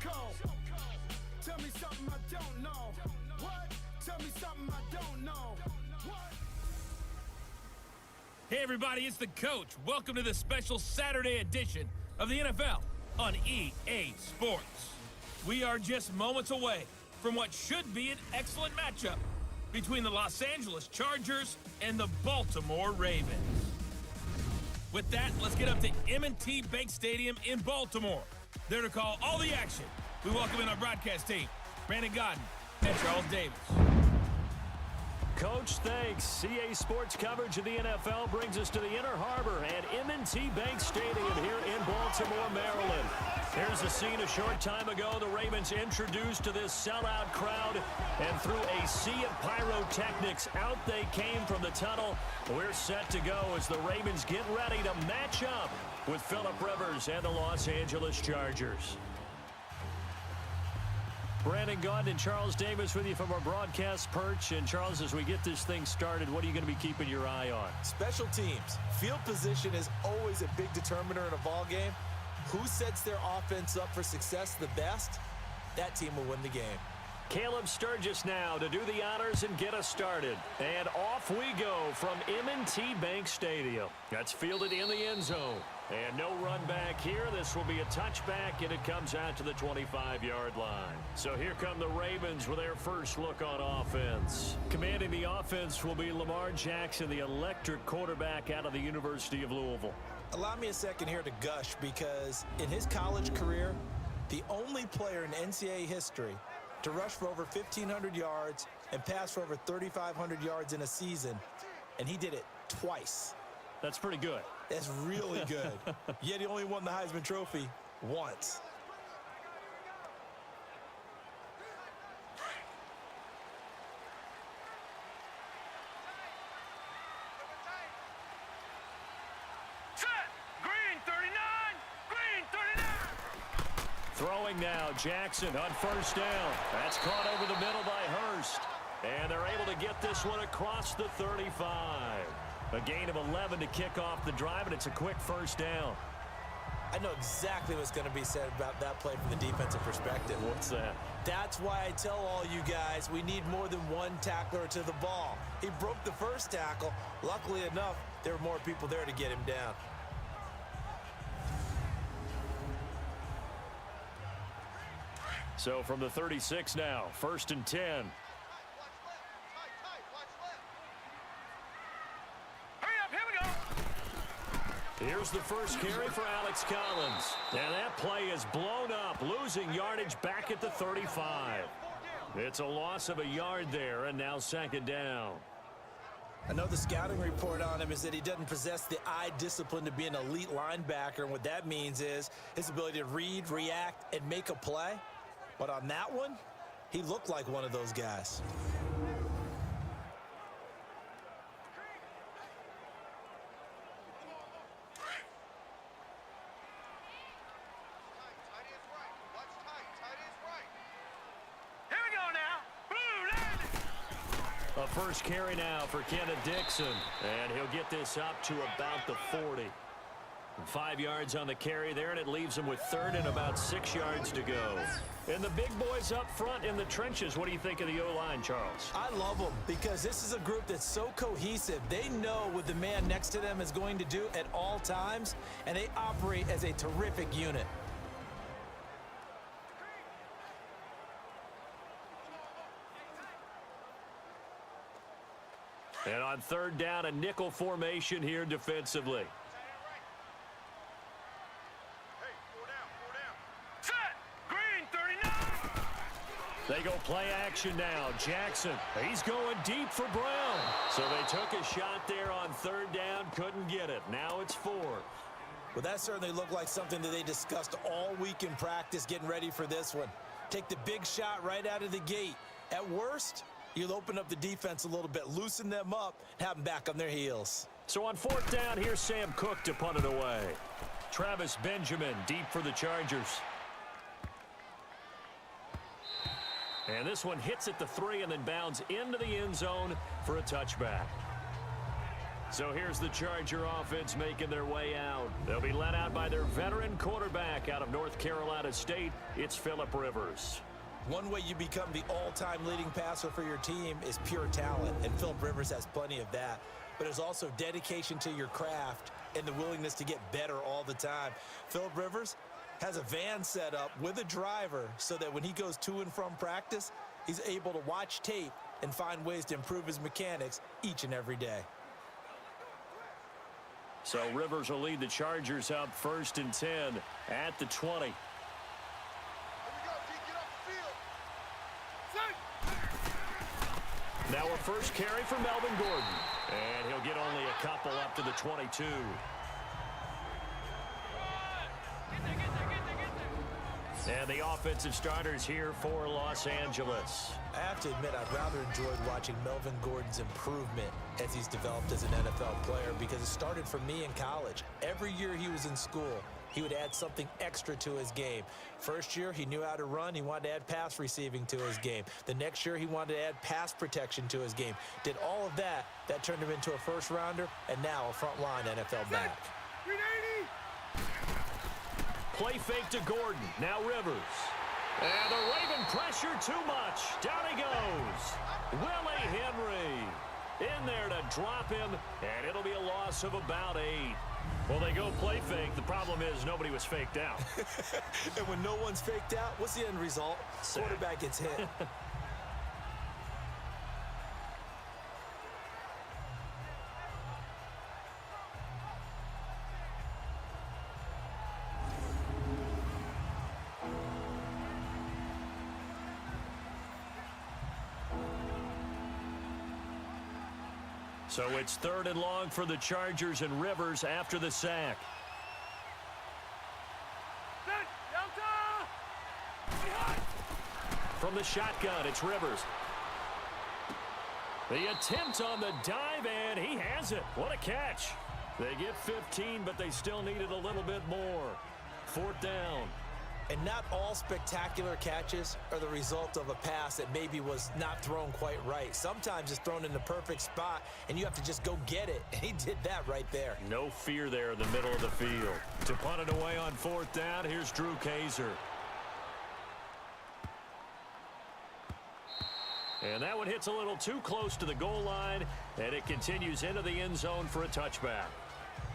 cold. Tell me something I don't know. What? Tell me something I don't know. What? Hey everybody, it's the coach. Welcome to this special Saturday edition of the NFL on EA Sports. We are just moments away from what should be an excellent matchup between the Los Angeles Chargers and the Baltimore Ravens. With that, let's get up to M&T Bank Stadium in Baltimore. There to call all the action, we welcome in our broadcast team, Brandon Godden and Charles Davis. Coach, thanks. CA Sports coverage of the NFL brings us to the Inner Harbor at M&T Bank Stadium here in Baltimore, Maryland. Here's a scene a short time ago. The Ravens introduced to this sellout crowd, and through a sea of pyrotechnics, out they came from the tunnel. We're set to go as the Ravens get ready to match up with Phillip Rivers and the Los Angeles Chargers. Brandon Godden and Charles Davis with you from our broadcast perch. And Charles, as we get this thing started, what are you going to be keeping your eye on? Special teams. Field position is always a big determiner in a ball game. Who sets their offense up for success the best? That team will win the game. Caleb Sturgis now to do the honors and get us started. And off we go from M&T Bank Stadium. That's fielded in the end zone. And no run back here. This will be a touchback, and it comes out to the 25-yard line. So here come the Ravens with their first look on offense. Commanding the offense will be Lamar Jackson, the electric quarterback out of the University of Louisville. Allow me a second here to gush, because in his college career, the only player in NCAA history to rush for over 1,500 yards and pass for over 3,500 yards in a season, and he did it twice. That's pretty good. That's really good. Yet he only won the Heisman Trophy once. Throwing now, Jackson on first down. That's caught over the middle by Hurst. And they're able to get this one across the 35. A gain of 11 to kick off the drive, and it's a quick first down. I know exactly what's going to be said about that play from the defensive perspective. What's that? That's why I tell all you guys we need more than one tackler to the ball. He broke the first tackle. Luckily enough, there were more people there to get him down. So from the 36 now, 1st and 10. Hurry up, here we go. Here's the first carry for Alex Collins. And that play is blown up, losing yardage back at the 35. It's a loss of a yard there, and now 2nd down. I know the scouting report on him is that he doesn't possess the eye discipline to be an elite linebacker, and what that means is his ability to read, react, and make a play. But on that one, he looked like one of those guys. Here we go now. A first carry now for Kenneth Dixon. And he'll get this up to about the 40. 5 yards on the carry there, and it leaves him with 3rd and about 6 yards to go. And the big boys up front in the trenches. What do you think of the O-line, Charles? I love them because this is a group that's so cohesive. They know what the man next to them is going to do at all times, and they operate as a terrific unit. And on 3rd down, a nickel formation here defensively. They go play action now. Jackson, he's going deep for Brown. So they took a shot there on 3rd down, couldn't get it. Now it's 4. Well, that certainly looked like something that they discussed all week in practice getting ready for this one. Take the big shot right out of the gate. At worst, you'll open up the defense a little bit, loosen them up, have them back on their heels. So on 4th down, here's Sam Cook to punt it away. Travis Benjamin deep for the Chargers. And this one hits at the 3 and then bounds into the end zone for a touchback. So here's the Charger offense making their way out. They'll be led out by their veteran quarterback, quarterback out of North Carolina State, it's Phillip Rivers. One way you become the all-time leading passer for your team is pure talent, and Phillip Rivers has plenty of that. But there's also dedication to your craft and the willingness to get better all the time. Phillip Rivers has a van set up with a driver so that when he goes to and from practice, he's able to watch tape and find ways to improve his mechanics each and every day. So Rivers will lead the Chargers up 1st and 10 at the 20. Now a first carry for Melvin Gordon. And he'll get only a couple up to the 22. And the offensive starters here for Los Angeles. I have to admit, I've rather enjoyed watching Melvin Gordon's improvement as he's developed as an NFL player because it started for me in college. Every year he was in school, he would add something extra to his game. First year, he knew how to run. He wanted to add pass receiving to his game. The next year, he wanted to add pass protection to his game. Did all of that. That turned him into a first-rounder and now a front-line NFL back. 380. Play fake to Gordon. Now Rivers. And the Raven pressure too much. Down he goes. Willie Henry in there to drop him, and it'll be a loss of about 8. Well, they go play fake. The problem is nobody was faked out. And when no one's faked out, what's the end result? Quarterback gets hit. So it's 3rd and long for the Chargers, and Rivers after the sack. From the shotgun, it's Rivers. The attempt on the dive, and he has it. What a catch. They get 15, but they still needed a little bit more. 4th down. And not all spectacular catches are the result of a pass that maybe was not thrown quite right. Sometimes it's thrown in the perfect spot, and you have to just go get it. And he did that right there. No fear there in the middle of the field. To punt it away on 4th down, here's Drew Kaiser. And that one hits a little too close to the goal line, and it continues into the end zone for a touchback.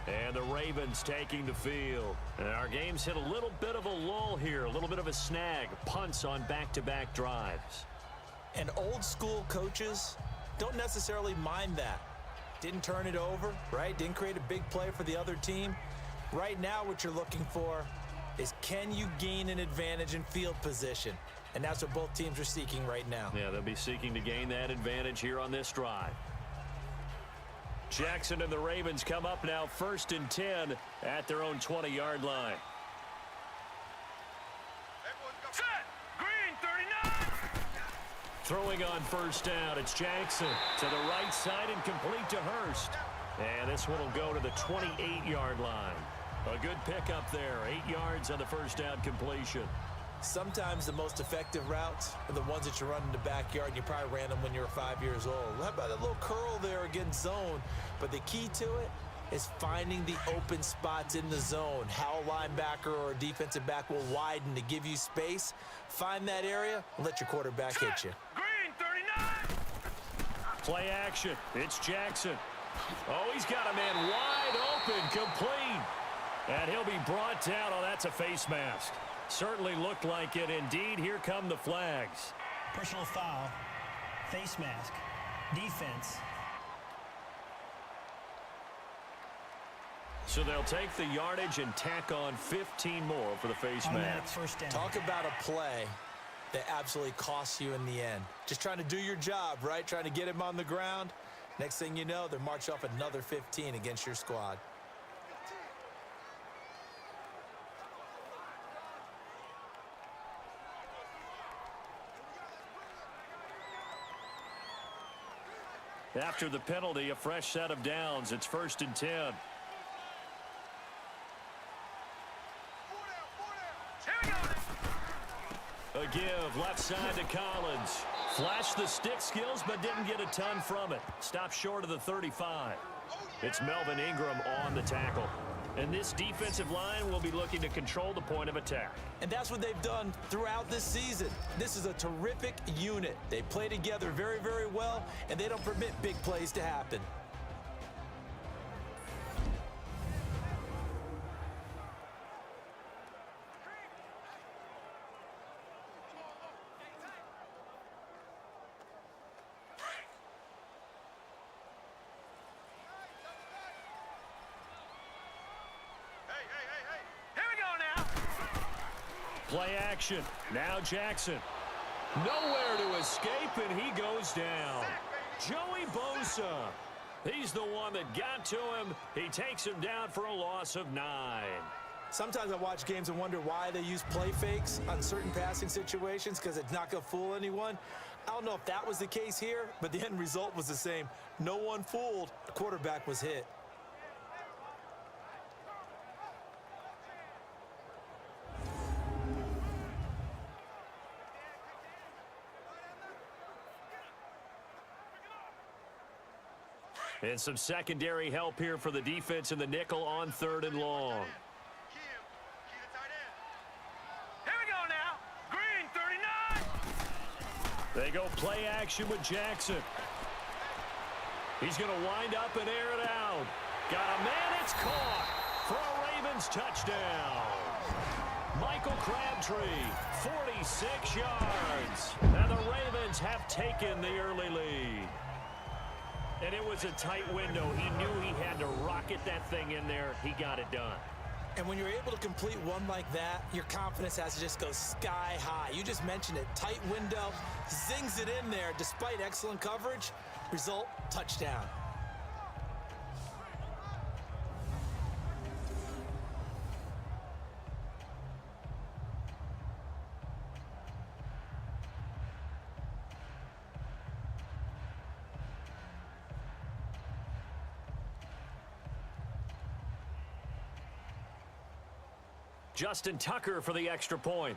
And the Ravens taking the field. And our game's hit a little bit of a lull here, a little bit of a snag. Punts on back-to-back drives. And old school coaches don't necessarily mind that. Didn't turn it over, right? Didn't create a big play for the other team. Right now what you're looking for is, can you gain an advantage in field position? And that's what both teams are seeking right now. Yeah, they'll be seeking to gain that advantage here on this drive. Jackson and the Ravens come up now 1st and 10 at their own 20-yard line. Set. Green, 39. Throwing on 1st down, it's Jackson to the right side and complete to Hurst. And this one will go to the 28-yard line. A good pickup there, 8 yards on the 1st down completion. Sometimes the most effective routes are the ones that you run in the backyard, and you probably ran them when you were 5 years old. How about a little curl there against zone? But the key to it is finding the open spots in the zone. How a linebacker or a defensive back will widen to give you space. Find that area and let your quarterback hit you. Green, 39. Play action. It's Jackson. Oh, he's got a man wide open, complete. And he'll be brought down. Oh, that's a face mask. Certainly looked like it. Indeed, here come the flags. Personal foul, face mask, defense. So they'll take the yardage and tack on 15 more for the face mask. First down. Talk about a play that absolutely costs you in the end. Just trying to do your job, right? Trying to get him on the ground. Next thing you know, they're marched off another 15 against your squad. After the penalty, a fresh set of downs. It's 1st and 10. A give, left side to Collins. Flashed the stick skills, but didn't get a ton from it. Stopped short of the 35. It's Melvin Ingram on the tackle. And this defensive line will be looking to control the point of attack. And that's what they've done throughout this season. This is a terrific unit. They play together very, very well, and they don't permit big plays to happen. Play action. Now Jackson. Nowhere to escape, and he goes down. Joey Bosa. He's the one that got to him. He takes him down for a loss of 9. Sometimes I watch games and wonder why they use play fakes on certain passing situations because it's not going to fool anyone. I don't know if that was the case here, but the end result was the same. No one fooled. The quarterback was hit. And some secondary help here for the defense in the nickel on 3rd and long. Here we go now. Green, 39. They go play action with Jackson. He's going to wind up and air it out. Got a man, it's caught for a Ravens touchdown. Michael Crabtree, 46 yards. And the Ravens have taken the early lead. And it was a tight window. He knew he had to rocket that thing in there. He got it done. And when you're able to complete one like that, your confidence has to just go sky high. You just mentioned it. Tight window, zings it in there despite excellent coverage. Result, touchdown. Justin Tucker for the extra point.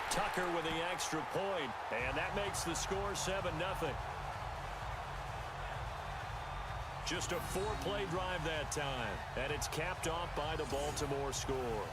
Tucker with the extra point, and that makes the score 7-0. Just a 4-play drive that time, and it's capped off by the Baltimore score.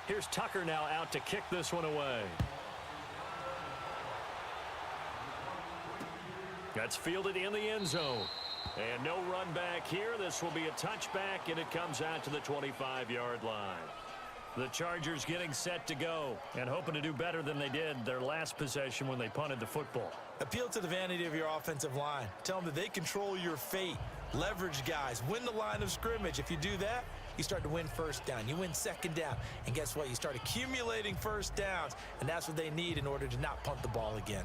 Here's Tucker now out to kick this one away. That's fielded in the end zone. And no run back here. This will be a touchback, and it comes out to the 25-yard line. The Chargers getting set to go and hoping to do better than they did their last possession when they punted the football. Appeal to the vanity of your offensive line. Tell them that they control your fate. Leverage guys. Win the line of scrimmage. If you do that, you start to win first down. You win second down. And guess what? You start accumulating first downs. And that's what they need in order to not punt the ball again.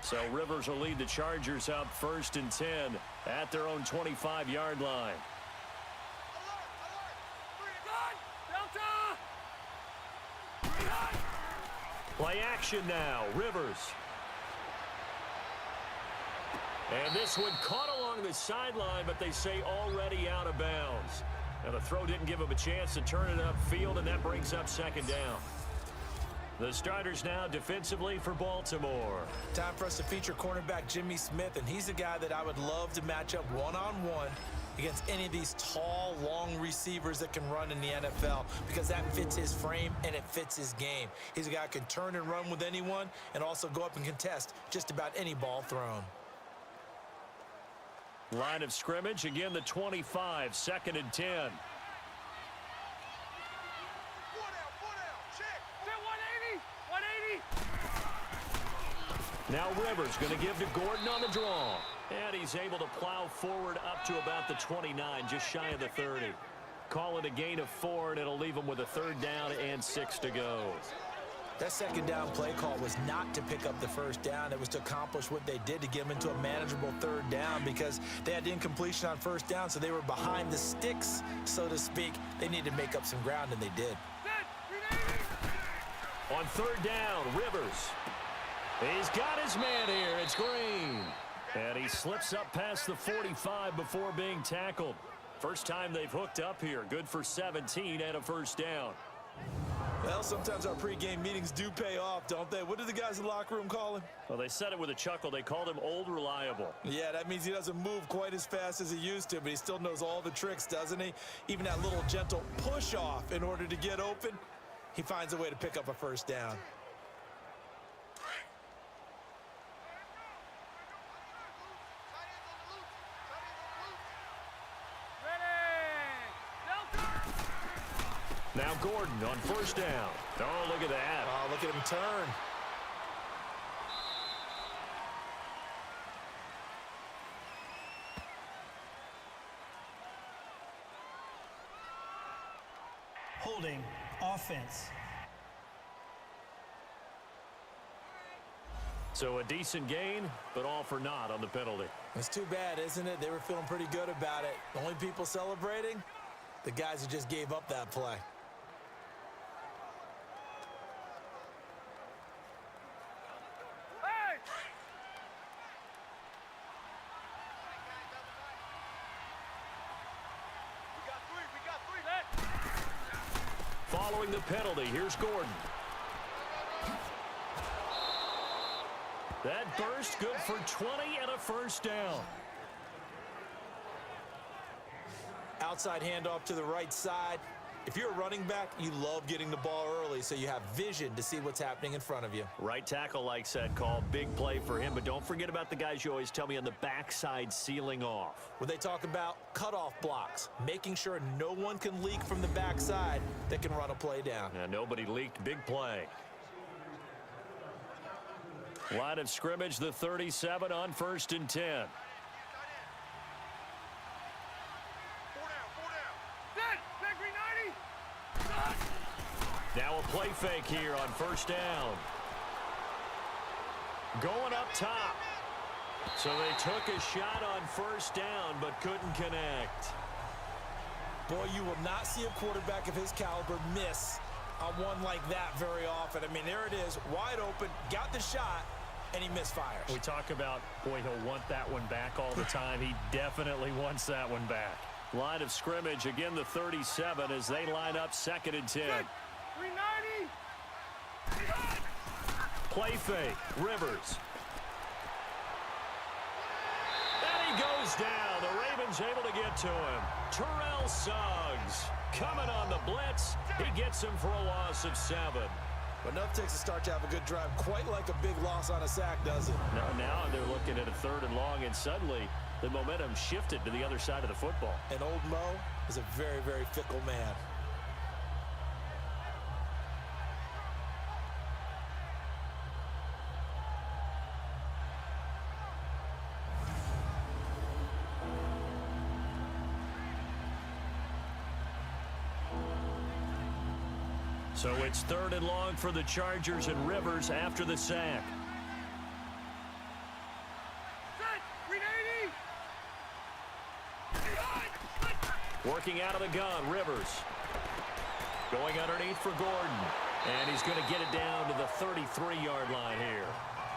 So Rivers will lead the Chargers up 1st and 10 at their own 25-yard line. Play action now. Rivers. And this one caught along the sideline, but they say already out of bounds. Now the throw didn't give him a chance to turn it upfield, and that brings up 2nd down. The starters now defensively for Baltimore. Time for us to feature cornerback Jimmy Smith, and he's a guy that I would love to match up one-on-one against any of these tall, long receivers that can run in the NFL because that fits his frame and it fits his game. He's a guy who can turn and run with anyone and also go up and contest just about any ball thrown. Line of scrimmage, again the 25, 2nd and 10. Now Rivers going to give to Gordon on the draw. And he's able to plow forward up to about the 29, just shy of the 30. Call it a gain of 4, and it'll leave him with a 3rd down and 6 to go. That 2nd down play call was not to pick up the 1st down. It was to accomplish what they did to get them into a manageable 3rd down because they had incompletion on 1st down, so they were behind the sticks, so to speak. They needed to make up some ground, and they did. On 3rd down, Rivers. He's got his man here. It's Green. And he slips up past the 45 before being tackled. First time they've hooked up here. Good for 17 and a 1st down. Well, sometimes our pregame meetings do pay off, don't they? What did the guys in the locker room call him? Well, they said it with a chuckle. They called him Old Reliable. Yeah, that means he doesn't move quite as fast as he used to, but he still knows all the tricks, doesn't he? Even that little gentle push-off in order to get open, he finds a way to pick up a 1st down. Now Gordon on 1st down. Oh, look at that. Oh, look at him turn. Holding. Offense. So a decent gain, but all for naught on the penalty. It's too bad, isn't it? They were feeling pretty good about it. The only people celebrating? The guys who just gave up that play. Following the penalty, here's Gordon. That burst good for 20 and a 1st down. Outside handoff to the right side. If you're a running back, you love getting the ball early so you have vision to see what's happening in front of you. Right tackle likes that call. Big play for him, but don't forget about the guys you always tell me on the backside sealing off. When they talk about cutoff blocks, making sure no one can leak from the backside that can run a play down. Yeah, nobody leaked. Big play. Line of scrimmage, the 37 on 1st and 10. Now a play fake here on 1st down. Going up top. So they took a shot on 1st down, but couldn't connect. Boy, you will not see a quarterback of his caliber miss on one like that very often. I mean, there it is, wide open, got the shot, and he misfires. We talk about, boy, he'll want that one back all the time. He definitely wants that one back. Line of scrimmage, again the 37 as they line up 2nd and 10. 390. Play fake, Rivers. And he goes down. The Ravens able to get to him. Terrell Suggs coming on the blitz. He gets him for a loss of 7. But enough takes to start to have a good drive, quite like a big loss on a sack, does it? Now they're looking at a 3rd and long, and suddenly the momentum shifted to the other side of the football. And old Mo is a very, very fickle man. So it's 3rd and long for the Chargers and Rivers after the sack. Working out of the gun, Rivers. Going underneath for Gordon. And he's going to get it down to the 33-yard line here.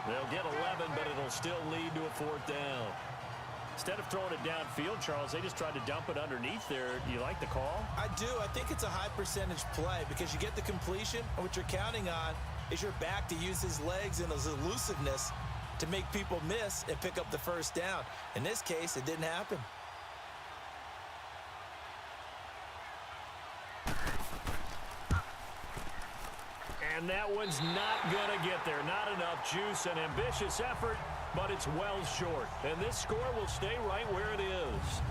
They'll get 11, but it'll still lead to a 4th down. Instead of throwing it downfield, Charles, they just tried to dump it underneath there. Do you like the call? I do. I think it's a high percentage play because you get the completion, and what you're counting on is your back to use his legs and his elusiveness to make people miss and pick up the 1st down. In this case, it didn't happen. And that one's not going to get there. Not enough juice, an ambitious effort, but it's well short. And this score will stay right where it is.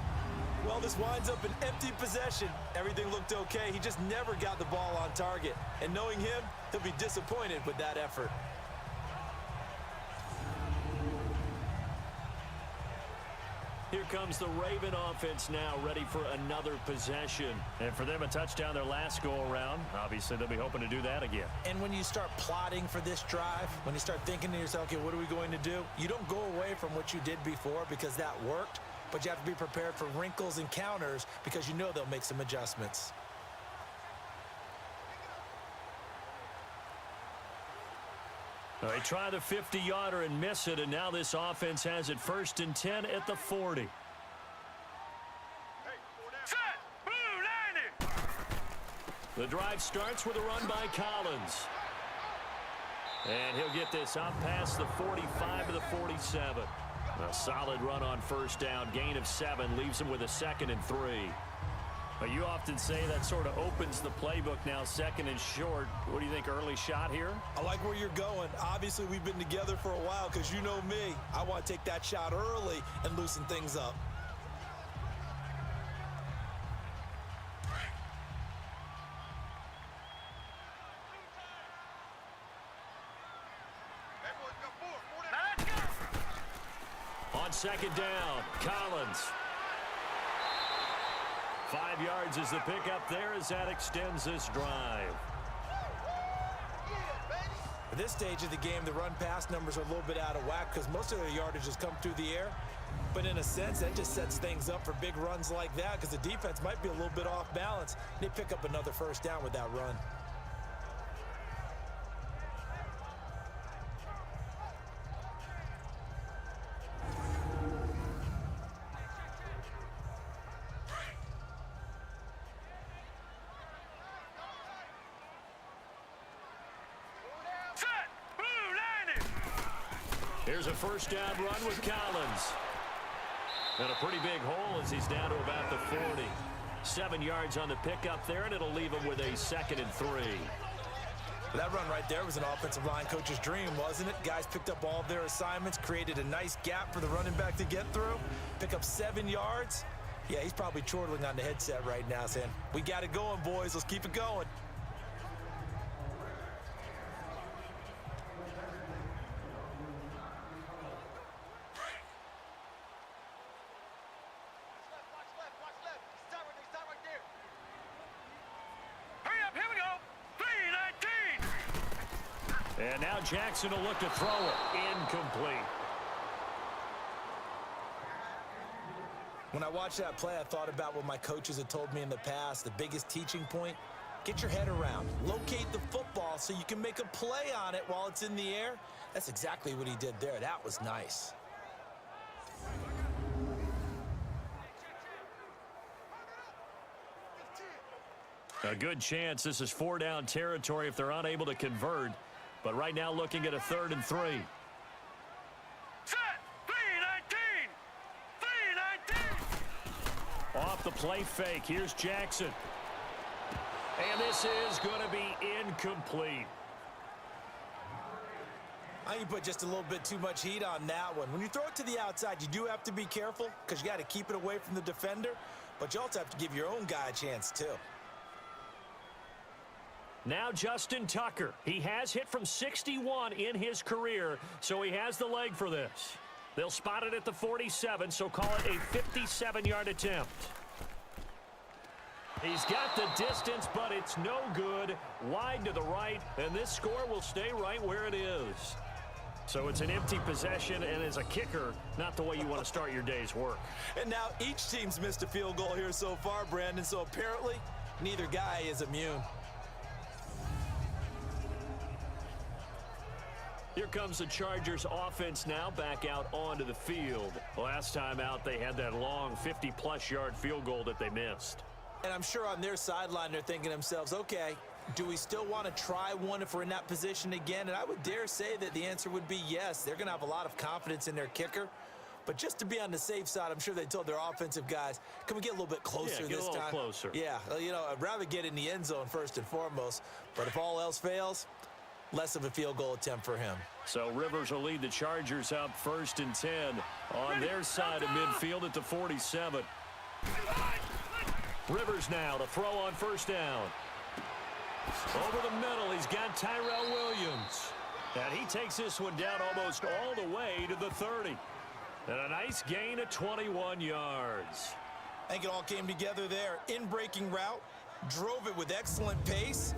Well, this winds up an empty possession. Everything looked okay. He just never got the ball on target. And knowing him, he'll be disappointed with that effort. Here comes the Raven offense now, ready for another possession. And for them, a touchdown their last go-around. Obviously, they'll be hoping to do that again. And when you start plotting for this drive, when you start thinking to yourself, okay, what are we going to do? You don't go away from what you did before because that worked, but you have to be prepared for wrinkles and counters because you know they'll make some adjustments. They try the 50-yarder and miss it, and now this offense has it 1st and 10 at the 40. Set. Blue 90. The drive starts with a run by Collins. And he'll get this up past the 45 to the 47. A solid run on 1st down. Gain of 7 leaves him with a 2nd and 3. But you often say that sort of opens the playbook now, 2nd and short. What do you think, early shot here? I like where you're going. Obviously, we've been together for a while because you know me. I want to take that shot early and loosen things up. On 2nd down, Collins. 5 yards is the pickup there as that extends this drive. At this stage of the game, the run-pass numbers are a little bit out of whack because most of their yardage has come through the air. But in a sense, that just sets things up for big runs like that because the defense might be a little bit off balance. They pick up another 1st down with that run. Here's a 1st down run with Collins. And a pretty big hole as he's down to about the 40. 7 yards on the pickup there, and it'll leave him with a 2nd and 3. That run right there was an offensive line coach's dream, wasn't it? Guys picked up all of their assignments, created a nice gap for the running back to get through, pick up 7 yards. Yeah, he's probably chortling on the headset right now saying, we got it going, boys. Let's keep it going. And now Jackson will look to throw it. Incomplete. When I watched that play, I thought about what my coaches had told me in the past. The biggest teaching point, get your head around. Locate the football so you can make a play on it while it's in the air. That's exactly what he did there. That was nice. A good chance this is 4-down territory if they're unable to convert. But right now looking at a 3rd and 3. Set. 3-19. 3-19. Off the play fake. Here's Jackson. And this is going to be incomplete. I think you put just a little bit too much heat on that one. When you throw it to the outside, you do have to be careful because you got to keep it away from the defender. But you also have to give your own guy a chance, too. Now Justin Tucker. He has hit from 61 in his career, so he has the leg for this. They'll spot it at the 47, so call it a 57-yard attempt. He's got the distance, but it's no good. Wide to the right, and this score will stay right where it is. So it's an empty possession, and as a kicker, not the way you want to start your day's work. And now each team's missed a field goal here so far, Brandon, so apparently neither guy is immune. Here comes the Chargers offense now back out onto the field. Last time out, they had that long 50-plus yard field goal that they missed. And I'm sure on their sideline, they're thinking to themselves, okay, do we still want to try one if we're in that position again? And I would dare say that the answer would be yes. They're going to have a lot of confidence in their kicker. But just to be on the safe side, I'm sure they told their offensive guys, can we get a little bit closer this time? Yeah, get a little closer. Yeah, you know, I'd rather get in the end zone first and foremost. But if all else fails, less of a field goal attempt for him. So Rivers will lead the Chargers up 1st and 10 on their side of midfield at the 47. Rivers now to throw on 1st down. Over the middle, he's got Tyrell Williams. And he takes this one down almost all the way to the 30. And a nice gain of 21 yards. I think it all came together there. In-breaking route, drove it with excellent pace.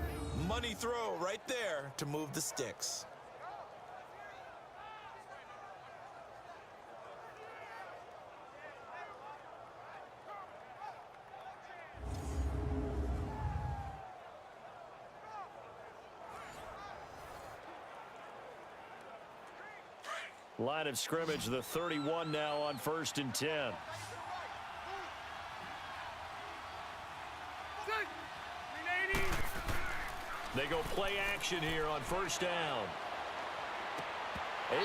Money throw right there to move the sticks. Line of scrimmage, the 31 now on 1st and 10. They go play action here on 1st down.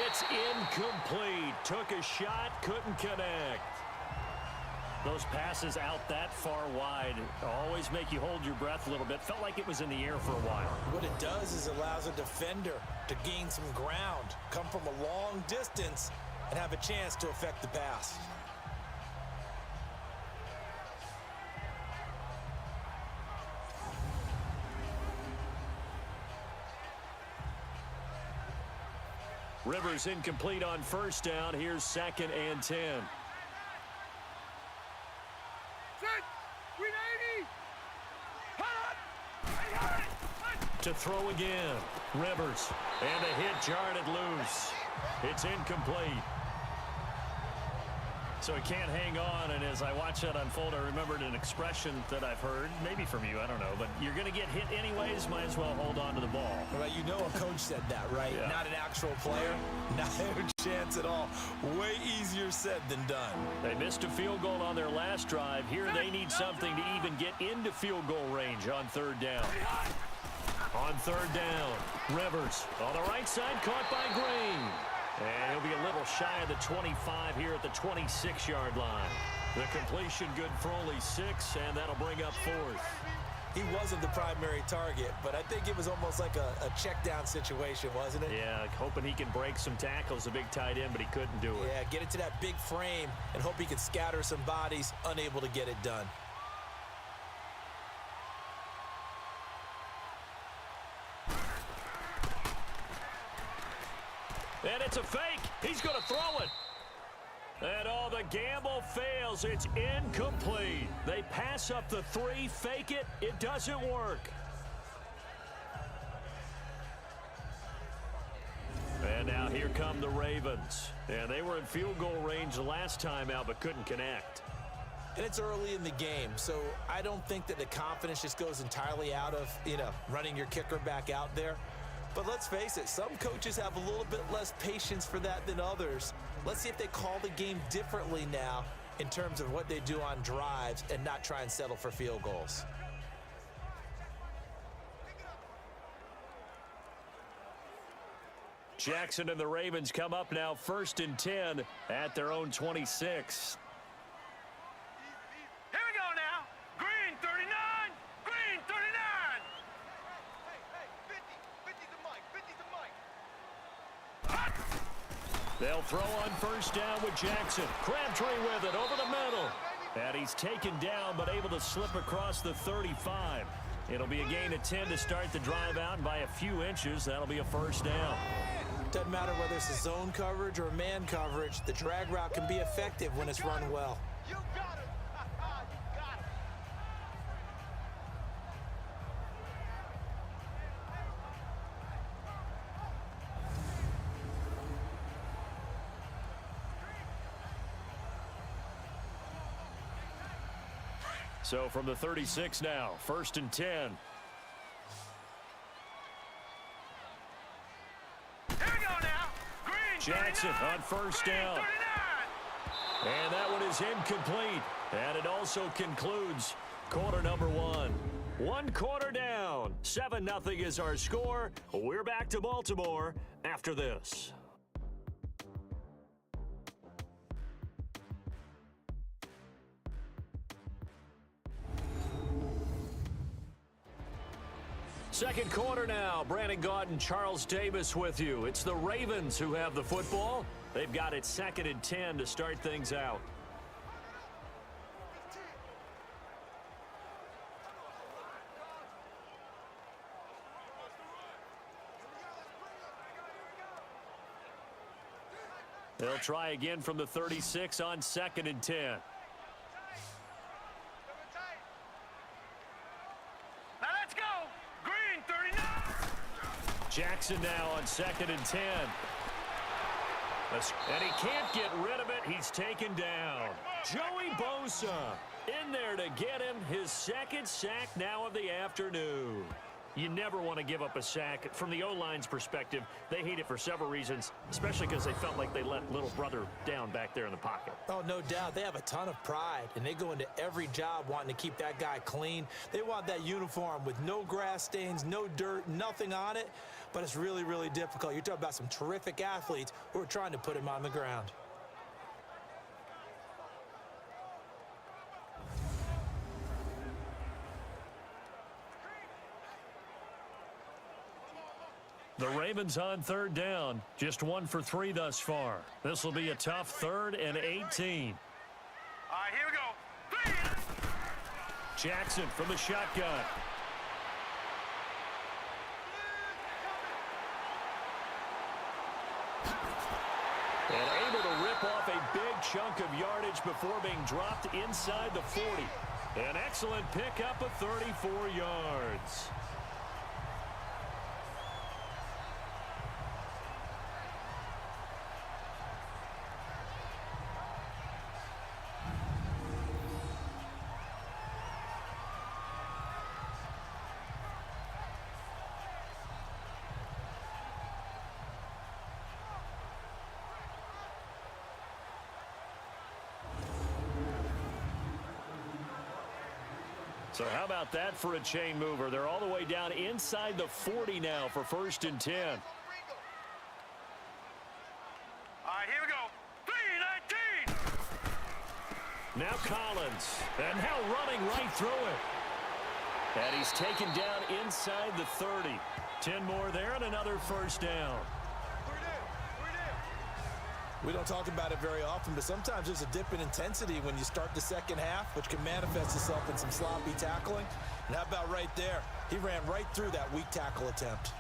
It's incomplete. Took a shot, couldn't connect. Those passes out that far wide always make you hold your breath a little bit. Felt like it was in the air for a while. What it does is allows a defender to gain some ground, come from a long distance, and have a chance to affect the pass. Rivers incomplete on 1st down. Here's 2nd and 10. To throw again. Rivers. And a hit jarred it loose. It's incomplete. So he can't hang on, and as I watch that unfold, I remembered an expression that I've heard, maybe from you, I don't know, but you're going to get hit anyways, might as well hold on to the ball. Well, you know a coach said that, right? Yeah. Not an actual player. Not a chance at all. Way easier said than done. They missed a field goal on their last drive. Here they need something to even get into field goal range on 3rd down. On 3rd down, Rivers on the right side, caught by Green. And he'll be a little shy of the 25 here at the 26-yard line. The completion good for only 6, and that'll bring up 4th. He wasn't the primary target, but I think it was almost like a check-down situation, wasn't it? Yeah, hoping he can break some tackles, a big tight end, but he couldn't do it. Yeah, get into that big frame and hope he can scatter some bodies, unable to get it done. And it's a fake. He's going to throw it. And all the gamble fails. It's incomplete. They pass up the 3, fake it. It doesn't work. And now here come the Ravens. And they were in field goal range the last time out, but couldn't connect. And it's early in the game, so I don't think that the confidence just goes entirely out of, running your kicker back out there. But let's face it, some coaches have a little bit less patience for that than others. Let's see if they call the game differently now in terms of what they do on drives and not try and settle for field goals. Jackson and the Ravens come up now 1st and 10 at their own 26. Here we go now. Green 39. Green 39. Hey, 50 the mic. 50 the mic. Hot. They'll throw on 1st down with Jackson. Crabtree with it over the middle. And he's taken down but able to slip across the 35. It'll be a gain of 10 to start the drive out, and by a few inches, that'll be a 1st down. Doesn't matter whether it's a zone coverage or man coverage, the drag route can be effective when it's run well. You got it. You got it. So from the 36 now, 1st and 10. Here we go now. Green Jackson 39. on 1st Green down. 39. And that one is incomplete. And it also concludes quarter number 1. 1 quarter down. 7-0 is our score. We're back to Baltimore after this. Second quarter now. Brandon Gaunt and Charles Davis with you. It's the Ravens who have the football. They've got it 2nd and 10 to start things out. They'll try again from the 36 on 2nd and 10. Now let's go. Green 39. Jackson now on 2nd and 10. And he can't get rid of it. He's taken down. Joey Bosa in there to get him his 2nd sack now of the afternoon. You never want to give up a sack. From the O-line's perspective, they hate it for several reasons, especially because they felt like they let little brother down back there in the pocket. Oh, no doubt. They have a ton of pride, and they go into every job wanting to keep that guy clean. They want that uniform with no grass stains, no dirt, nothing on it, but it's really, really difficult. You're talking about some terrific athletes who are trying to put him on the ground. The Ravens on 3rd down. Just 1 for 3 thus far. This will be a tough 3rd and 18. All right, here we go. 3. Jackson from the shotgun. And able to rip off a big chunk of yardage before being dropped inside the 40. An excellent pickup of 34 yards. So how about that for a chain mover? They're all the way down inside the 40 now for 1st and 10. All right, here we go. 3-19. Now Collins. And now running right through it. And he's taken down inside the 30. 10 more there and another 1st down. We don't talk about it very often, but sometimes there's a dip in intensity when you start the second half, which can manifest itself in some sloppy tackling. And how about right there? He ran right through that weak tackle attempt.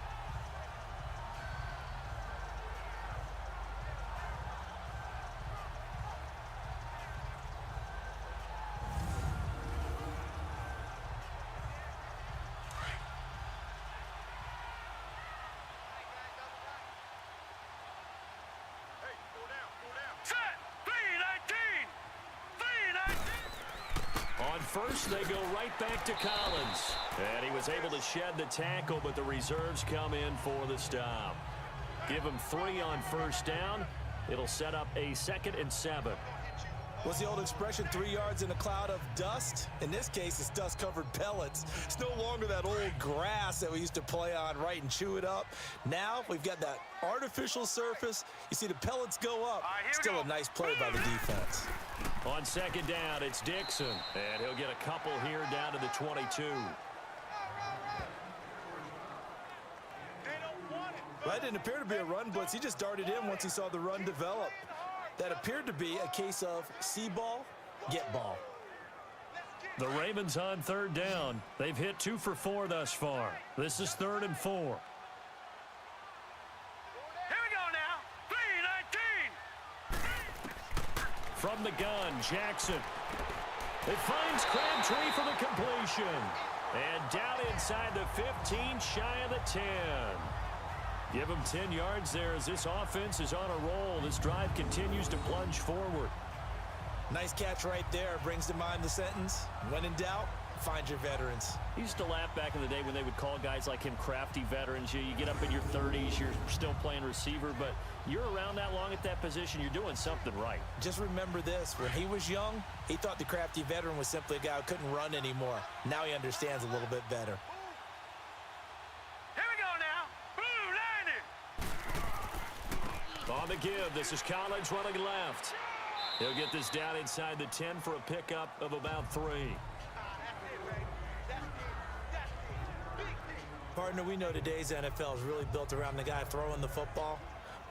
First, they go right back to Collins. And he was able to shed the tackle, but the reserves come in for the stop. Give him 3 on 1st down. It'll set up a 2nd and 7. What's the old expression, 3 yards in a cloud of dust? In this case, it's dust-covered pellets. It's no longer that old grass that we used to play on, right, and chew it up. Now we've got that artificial surface. You see the pellets go up. Still a nice play by the defense. On 2nd down, it's Dixon. And he'll get a couple here down to the 22. That didn't appear to be a run blitz. He just darted in once he saw the run develop. That appeared to be a case of see ball, get ball. The Ravens on 3rd down. They've hit 2 for 4 thus far. This is 3rd and 4. Here we go now. 3-19. From the gun, Jackson. It finds Crabtree for the completion. And down inside the 15, shy of the 10. Give him 10 yards there as this offense is on a roll. This drive continues to plunge forward. Nice catch right there. Brings to mind the sentence, when in doubt, find your veterans. I used to laugh back in the day when they would call guys like him crafty veterans. You get up in your 30s, you're still playing receiver, but you're around that long at that position, you're doing something right. Just remember this. When he was young, he thought the crafty veteran was simply a guy who couldn't run anymore. Now he understands a little bit better. On the give, this is Collins running left. He'll get this down inside the 10 for a pickup of about 3. Partner, we know today's NFL is really built around the guy throwing the football.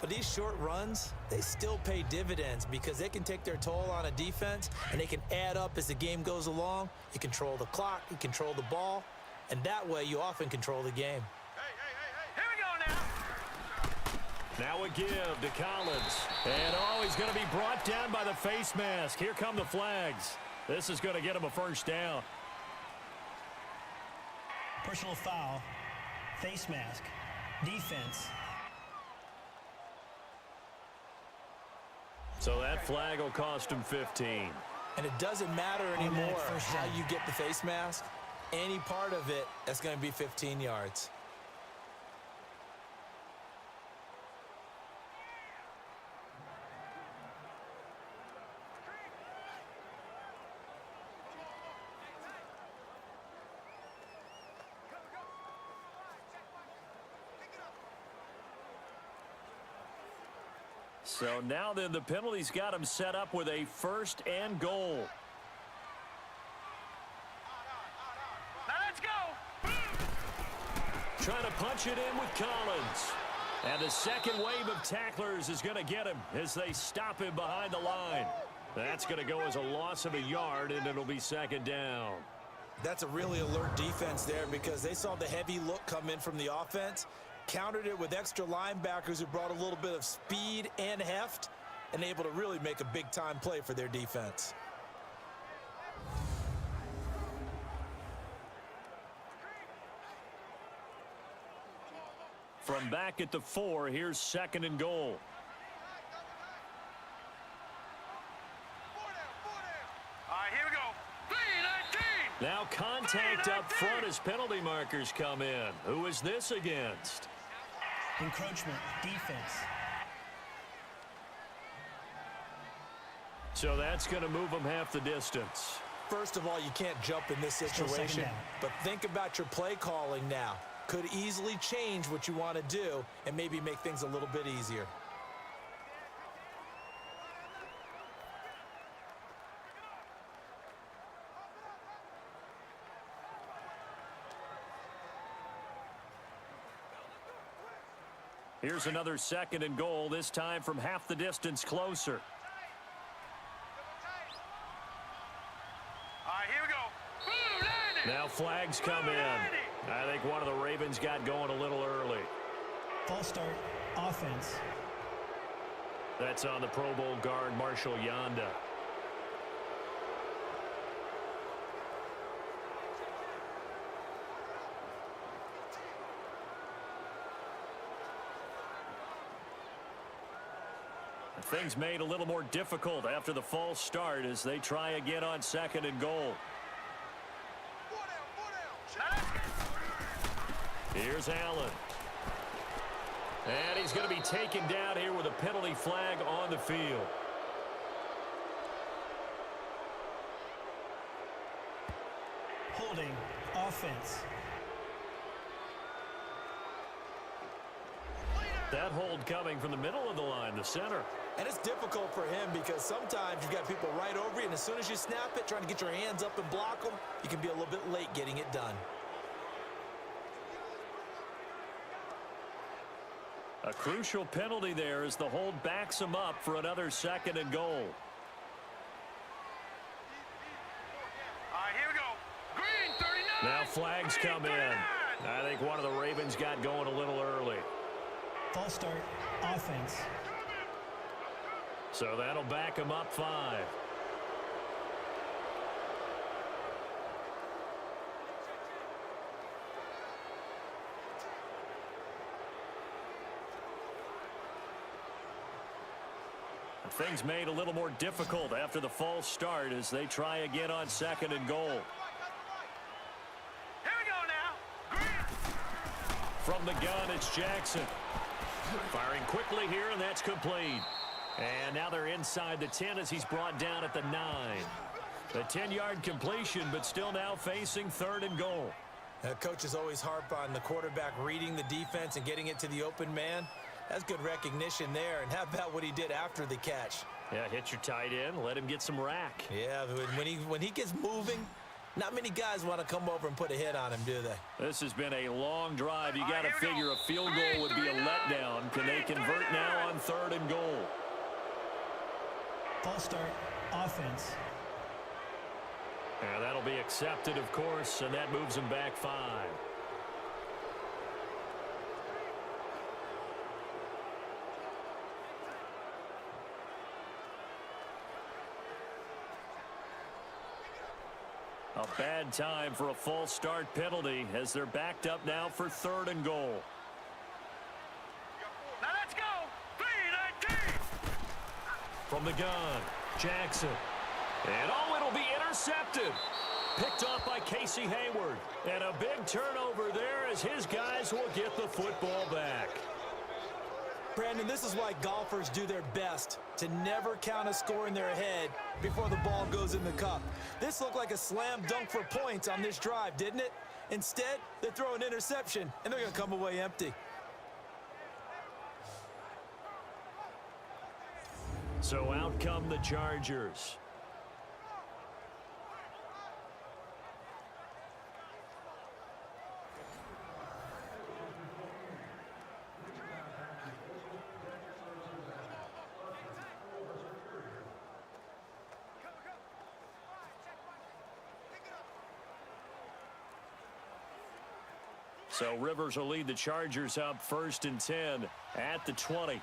But these short runs, they still pay dividends because they can take their toll on a defense and they can add up as the game goes along. You control the clock, you control the ball, and that way you often control the game. Now a give to Collins. And, he's going to be brought down by the face mask. Here come the flags. This is going to get him a first down. Personal foul. Face mask. Defense. So that flag will cost him 15. And it doesn't matter anymore how you get the face mask. Any part of it, that's going to be 15 yards. So now then, the penalty's got him set up with a 1st and goal. Now let's go. Trying to punch it in with Collins. And the second wave of tacklers is going to get him as they stop him behind the line. That's going to go as a loss of a yard, and it'll be 2nd down. That's a really alert defense there because they saw the heavy look come in from the offense, countered it with extra linebackers who brought a little bit of speed and heft, and able to really make a big-time play for their defense. From back at the 4, here's 2nd and goal. All right, here we go. 3-19. Now contact up front as penalty markers come in. Who is this against? Encroachment. Defense. So that's going to move him half the distance. First of all, you can't jump in this situation, but think about your play calling now. Could easily change what you want to do and maybe make things a little bit easier. Here's another 2nd and goal, this time from half the distance closer. All right, here we go. Now flags come in. I think one of the Ravens got going a little early. False start. Offense. That's on the Pro Bowl guard, Marshall Yanda. Things made a little more difficult after the false start as they try again on 2nd and goal. Here's Allen. And he's going to be taken down here with a penalty flag on the field. Holding. Offense. That hold coming from the middle of the line, the center. And it's difficult for him because sometimes you've got people right over you, and as soon as you snap it, trying to get your hands up and block them, you can be a little bit late getting it done. A crucial penalty there as the hold backs him up for another 2nd and goal. All right, here we go. Green, 39. Now flags come in. I think one of the Ravens got going a little early. False start. Offense. So that'll back him up 5. Things made a little more difficult after the false start as they try again on 2nd and goal. Here we go now. From the gun, it's Jackson. Firing quickly here, and that's complete. And now they're inside the 10 as he's brought down at the 9. The 10-yard completion, but still now facing 3rd and goal. Coaches always harp on the quarterback reading the defense and getting it to the open man. That's good recognition there. And how about what he did after the catch? Yeah, hit your tight end, let him get some rack. Yeah, when he gets moving, not many guys want to come over and put a hit on him, do they? This has been a long drive. You got to figure a field goal would be a letdown. Can they convert now on 3rd and goal? False start. Offense. And that'll be accepted, of course, and that moves him back 5. A bad time for a false start penalty as they're backed up now for 3rd and goal. Now let's go. 3-19. From the gun, Jackson. And it'll be intercepted. Picked off by Casey Hayward. And a big turnover there as his guys will get the football back. Brandon, this is why golfers do their best to never count a score in their head before the ball goes in the cup. This looked like a slam dunk for points on this drive, didn't it? Instead, they throw an interception, and they're going to come away empty. So out come the Chargers. So Rivers will lead the Chargers up 1st and 10 at the 20.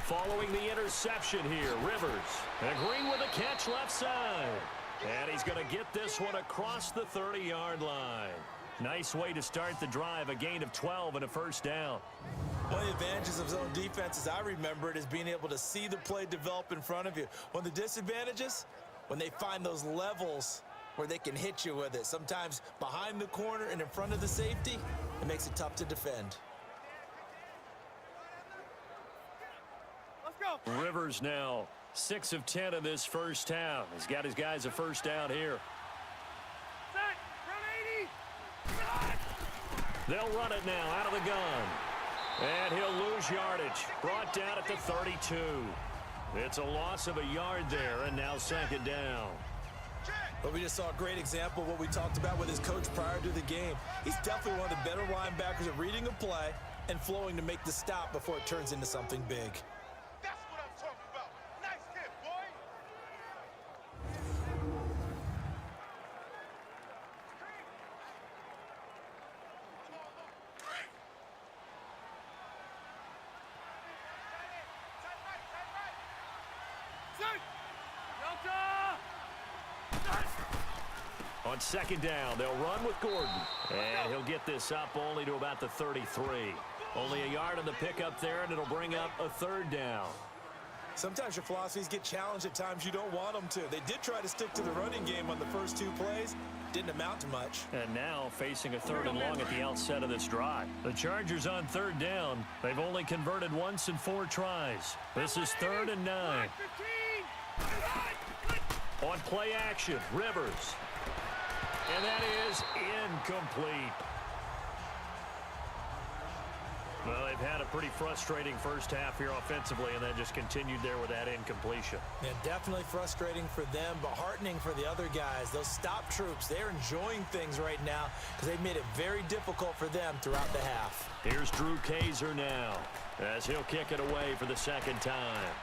Following the interception here, Rivers agreeing with a catch left side. And he's going to get this one across the 30-yard line. Nice way to start the drive, a gain of 12 and a 1st down. One of the advantages of zone defense, as I remember it, is being able to see the play develop in front of you. One of the disadvantages, when they find those levels where they can hit you with it. Sometimes behind the corner and in front of the safety, it makes it tough to defend. Let's go. Rivers now 6 of 10 in this 1st half. He's got his guys a 1st down here. Set. Run 80. They'll run it now out of the gun. And he'll lose yardage. Brought down at the 32. It's a loss of a yard there, and now 2nd down. But we just saw a great example of what we talked about with his coach prior to the game. He's definitely one of the better linebackers at reading a play and flowing to make the stop before it turns into something big. That's what I'm talking about. Nice hit, boy. On 2nd down, they'll run with Gordon. And he'll get this up only to about the 33. Only a yard on the pickup there, and it'll bring up a 3rd down. Sometimes your philosophies get challenged at times you don't want them to. They did try to stick to the running game on the first 2 plays. Didn't amount to much. And now facing a 3rd and long at the outset of this drive. The Chargers on 3rd down. They've only converted once in 4 tries. This is 3rd and 9. On play action, Rivers. And that is incomplete. Well, they've had a pretty frustrating 1st half here offensively, and then just continued there with that incompletion. Yeah, definitely frustrating for them, but heartening for the other guys. Those stop troops, they're enjoying things right now because they've made it very difficult for them throughout the half. Here's Drew Kaiser now as he'll kick it away for the 2nd time.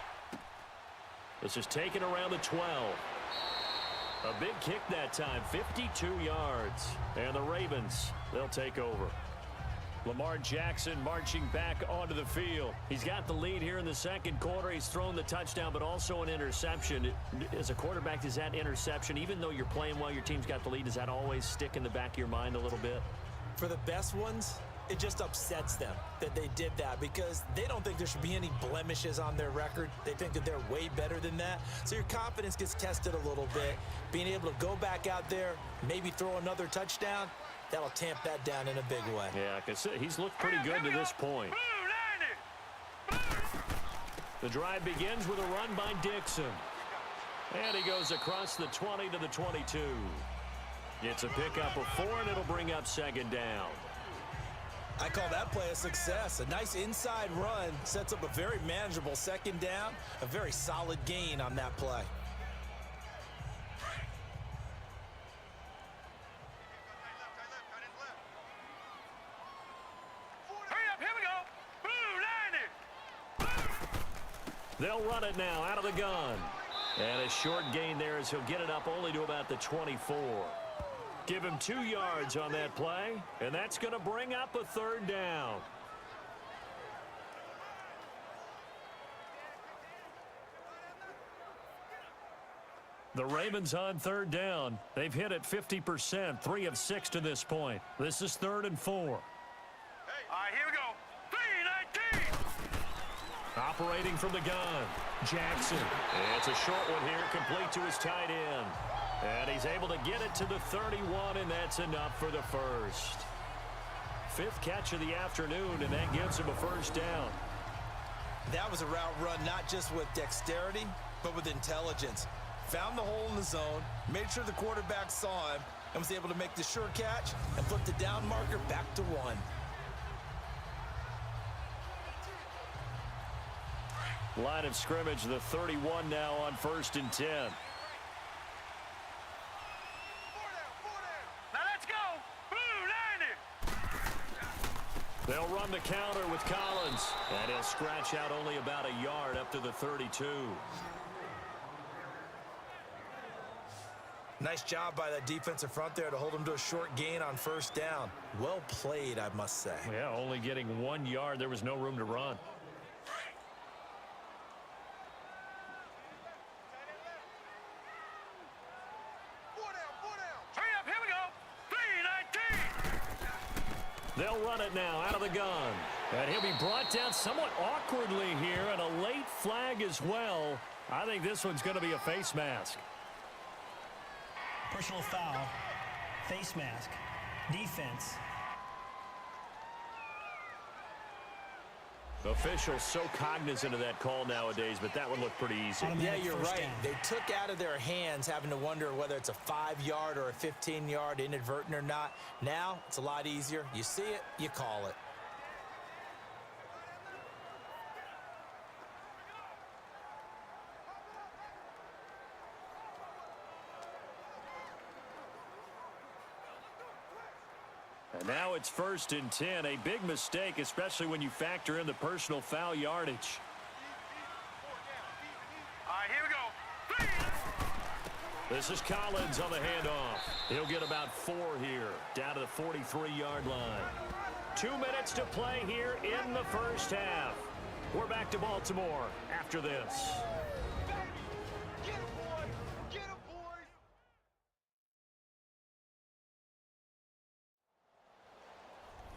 This is taken around the 12. A big kick that time, 52 yards. And the Ravens, they'll take over. Lamar Jackson marching back onto the field. He's got the lead here in the 2nd quarter. He's thrown the touchdown, but also an interception. As a quarterback, does that interception, even though you're playing well, your team's got the lead, does that always stick in the back of your mind a little bit? For the best ones, it just upsets them that they did that because they don't think there should be any blemishes on their record. They think that they're way better than that. So your confidence gets tested a little bit. Being able to go back out there, maybe throw another touchdown, that'll tamp that down in a big way. Yeah, I can see he's looked pretty good to this point. The drive begins with a run by Dixon. And he goes across the 20 to the 22. It's a pickup of 4, and it'll bring up 2nd down. I call that play a success. A nice inside run sets up a very manageable 2nd down, a very solid gain on that play. Hurry up, here we go. They'll run it now out of the gun. And a short gain there as he'll get it up only to about the 24. Give him 2 yards on that play, and that's going to bring up a 3rd down. The Ravens on third down. They've hit it 50%, 3 of 6 to this point. This is 3rd and 4. All right, here we go. 3-19. Operating from the gun, Jackson. It's a short one here, complete to his tight end. And he's able to get it to the 31, and that's enough for the first. 5th catch of the afternoon, and that gives him a first down. That was a route run not just with dexterity, but with intelligence. Found the hole in the zone, made sure the quarterback saw him, and was able to make the sure catch and flip the down marker back to 1. Line of scrimmage, the 31 now on 1st and 10. Now let's go. Blue 90. They'll run the counter with Collins, and he'll scratch out only about a yard up to the 32. Nice job by that defensive front there to hold him to a short gain on 1st down. Well played, I must say. Yeah, only getting 1 yard. There was no room to run. They'll run it now out of the gun. And he'll be brought down somewhat awkwardly here, and a late flag as well. I think this one's going to be a face mask. Personal foul. Face mask. Defense. Officials so cognizant of that call nowadays, but that one looked pretty easy. Yeah, you're right. They took out of their hands having to wonder whether it's a 5-yard or a 15-yard inadvertent or not. Now, it's a lot easier. You see it, you call it. And now it's 1st and 10. A big mistake, especially when you factor in the personal foul yardage. All right, here we go. This is Collins on the handoff. He'll get about 4 here, down to the 43-yard line. 2 minutes to play here in the first half. We're back to Baltimore after this. Get him, boy. Get him, boy.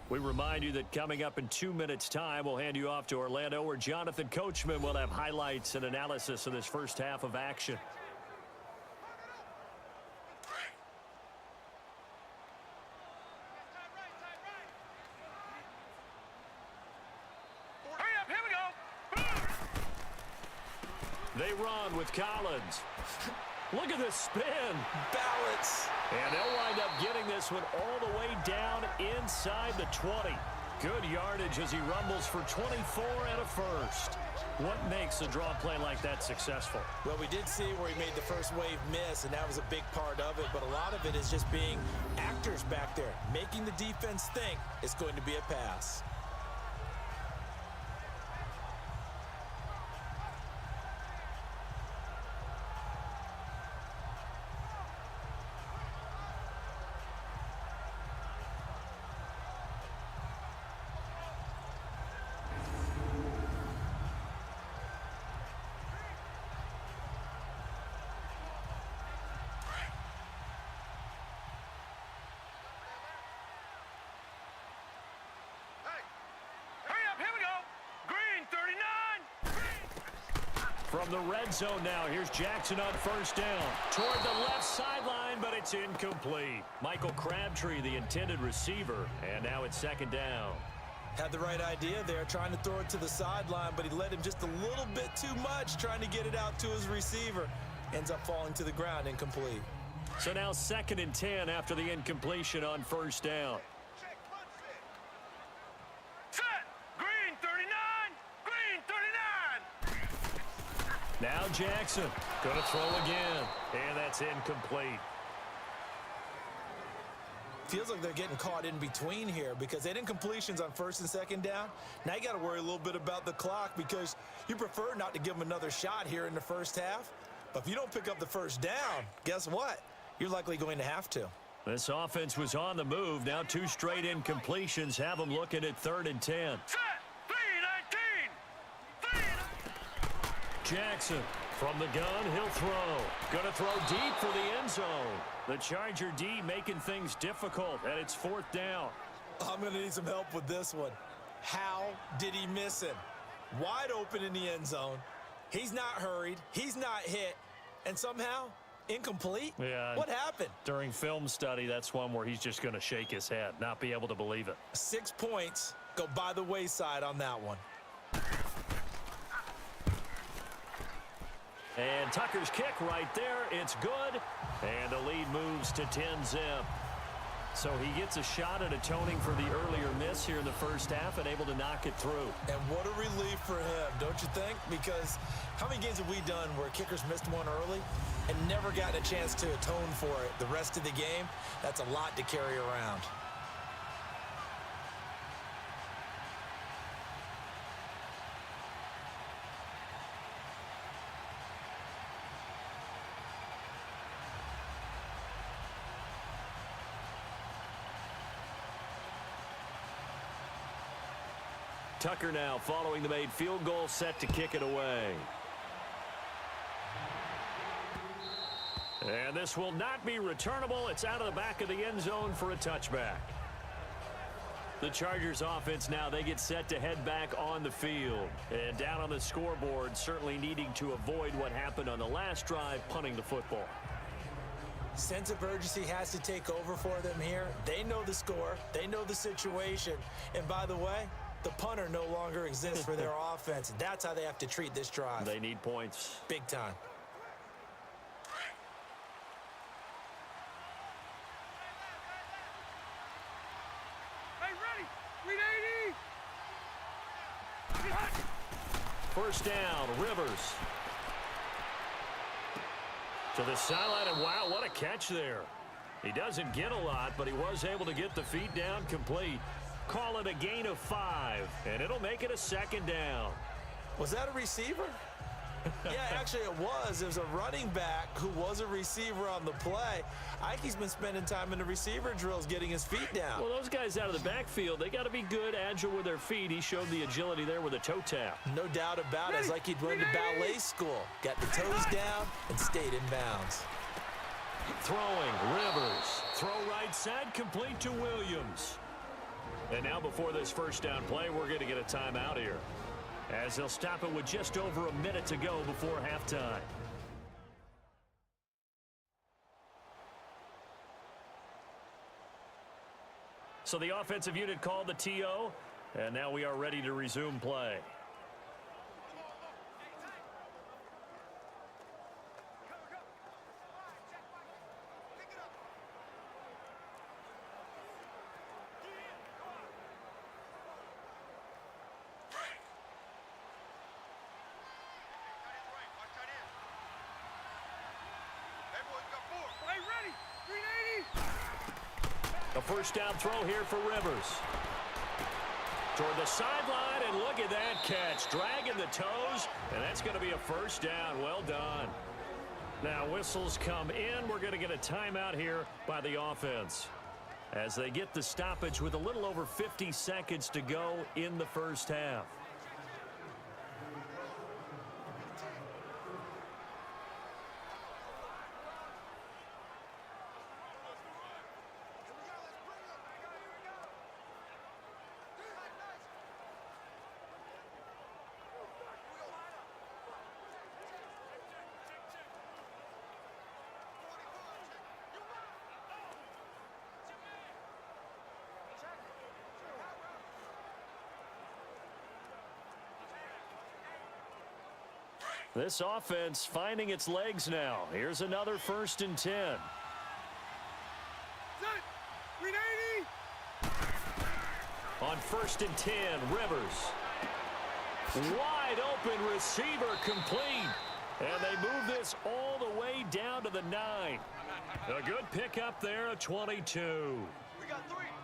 We remind you that coming up in 2 minutes' time, we'll hand you off to Orlando, where Jonathan Coachman will have highlights and analysis of this first half of action. Hurry up, here we go. They run with Collins. Look at this spin. Balance. And they'll wind up getting this one all the way down inside the 20. Good yardage as he rumbles for 24 and a first. What makes a draw play like that successful? Well, we did see where he made the first wave miss, and that was a big part of it. But a lot of it is just being actors back there, making the defense think it's going to be a pass. From the red zone now, here's Jackson on first down. Toward the left sideline, but it's incomplete. Michael Crabtree, the intended receiver, and now it's 2nd down. Had the right idea there, trying to throw it to the sideline, but he led him just a little bit too much, trying to get it out to his receiver. Ends up falling to the ground, incomplete. So now 2nd and 10 after the incompletion on first down. Now Jackson going to throw again, and that's incomplete. Feels like they're getting caught in between here because they had incompletions on 1st and 2nd down. Now you got to worry a little bit about the clock because you prefer not to give them another shot here in the first half. But if you don't pick up the first down, guess what? You're likely going to have to. This offense was on the move. Now 2 straight incompletions have them looking at 3rd and 10. Set. 3-19. Jackson From the gun, he'll throw. Going to throw deep for the end zone. The Charger D making things difficult, and it's 4th down. I'm going to need some help with this one. How did he miss him? Wide open in the end zone. He's not hurried. He's not hit. And somehow, incomplete? Yeah. What happened? During film study, that's one where he's just going to shake his head, not be able to believe it. 6 points go by the wayside on that one. And Tucker's kick right there. It's good. And the lead moves to 10-zip. So he gets a shot at atoning for the earlier miss here in the first half and able to knock it through. And what a relief for him, don't you think? Because how many games have we done where kickers missed one early and never gotten a chance to atone for it the rest of the game? That's a lot to carry around. Tucker now following the made field goal, set to kick it away. And this will not be returnable. It's out of the back of the end zone for a touchback. The Chargers offense now, they get set to head back on the field. And down on the scoreboard, certainly needing to avoid what happened on the last drive, punting the football. Sense of urgency has to take over for them here. They know the score. They know the situation. And by the way, the punter no longer exists for their offense. That's how they have to treat this drive. They need points. Big time. Hey, ready. 380. First down, Rivers. To the sideline, and wow, what a catch there. He doesn't get a lot, but he was able to get the feet down complete. Call it a gain of 5, and it'll make it a 2nd down. Was that a receiver? Yeah, actually it was. It was a running back who was a receiver on the play. Ike's been spending time in the receiver drills getting his feet down. Well, those guys out of the backfield, they got to be good, agile with their feet. He showed the agility there with a toe tap. No doubt about it. It's like he'd went to ballet school. Got the toes down and stayed in bounds. Throwing, Rivers. Throw right side, complete to Williams. And now before this first down play, we're going to get a timeout here, as they'll stop it with just over a minute to go before halftime. So the offensive unit called the TO, and now we are ready to resume play. A first down throw here for Rivers. Toward the sideline, and look at that catch. Dragging the toes, and that's going to be a first down. Well done. Now whistles come in. We're going to get a timeout here by the offense, as they get the stoppage with a little over 50 seconds to go in the first half. This offense finding its legs now. Here's another 1st and 10. On 1st and 10, Rivers. Wide open receiver complete. And they move this all the way down to the 9. A good pickup there, a 22.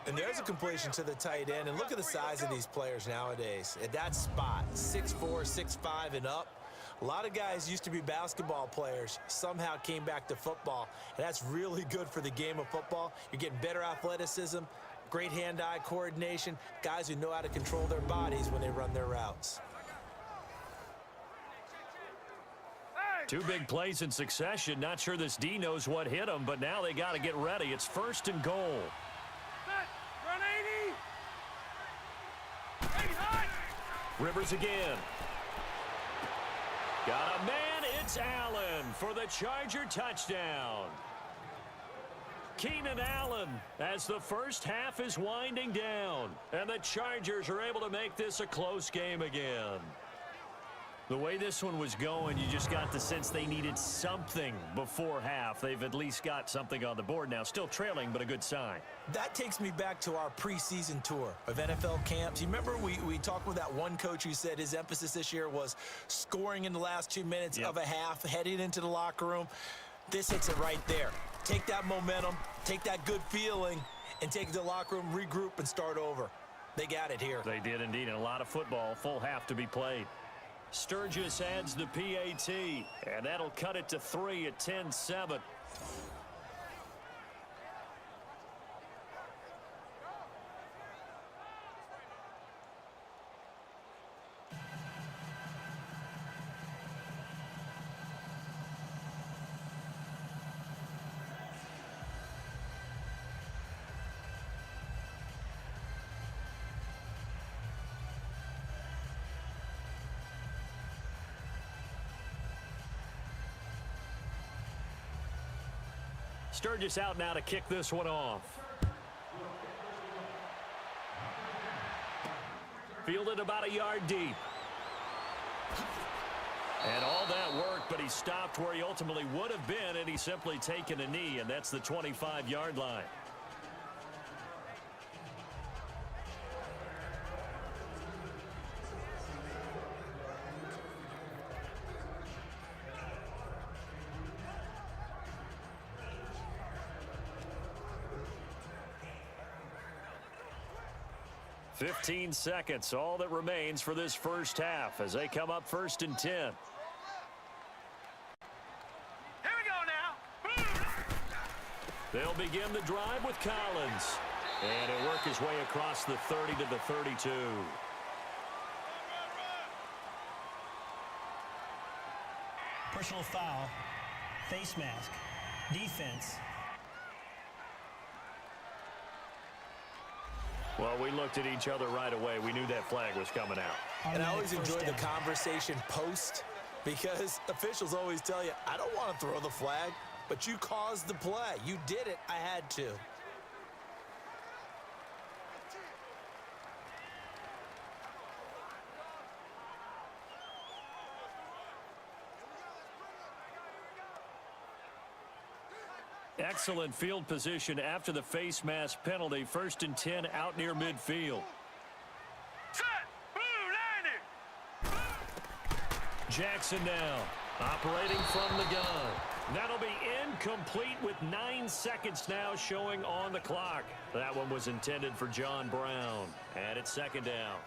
And there's a completion to the tight end. And look at the size of these players nowadays. At that spot, 6'4", 6'5", and up. A lot of guys used to be basketball players, somehow came back to football, and that's really good for the game of football. You're getting better athleticism, great hand-eye coordination, guys who know how to control their bodies when they run their routes. Two big plays in succession. Not sure this D knows what hit him, but now they got to get ready. It's 1st and goal. Run 80. 80 high. Rivers again. Got a man. It's Allen for the Charger touchdown. Keenan Allen as the first half is winding down. And the Chargers are able to make this a close game again. The way this one was going, you just got the sense they needed something before half. They've at least got something on the board now. Still trailing, but a good sign. That takes me back to our preseason tour of NFL camps. You remember we talked with that one coach who said his emphasis this year was scoring in the last 2 minutes of a half, heading into the locker room. This hits it right there. Take that momentum, take that good feeling, and take it to the locker room, regroup, and start over. They got it here. They did indeed, and a lot of football, full half to be played. Sturgis adds the PAT, and that'll cut it to 3 at 10-7. Sturgis out now to kick this one off. Fielded about a yard deep. And all that work, but he stopped where he ultimately would have been, and he's simply taken a knee, and that's the 25-yard line. "15 seconds, all that remains for this first half as they come up 1st and 10. Here we go now. They'll begin the drive with Collins. And he'll work his way across the 30 to the 32. Personal foul, face mask, defense. Well, we looked at each other right away. We knew that flag was coming out. And I always enjoy the conversation post, because officials always tell you, I don't want to throw the flag, but you caused the play. You did it. I had to. Excellent field position after the face mask penalty. 1st and 10 out near midfield. Set. Blue 90. Jackson now operating from the gun. That'll be incomplete with 9 seconds now showing on the clock. That one was intended for John Brown. And it's 2nd down.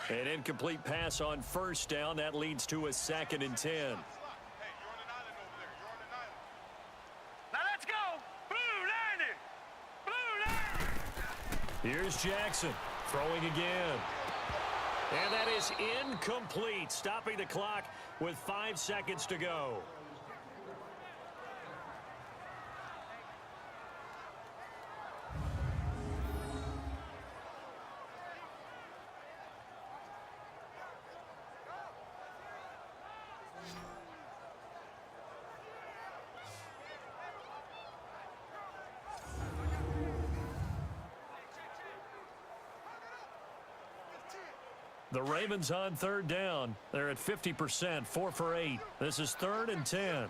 An incomplete pass on 1st down. That leads to a 2nd and 10. Now let's go. Blue 90. Blue 90. Here's Jackson throwing again. And that is incomplete, stopping the clock with 5 seconds to go. The Ravens on 3rd down. They're at 50%, 4 for 8. This is 3rd and 10. Hurry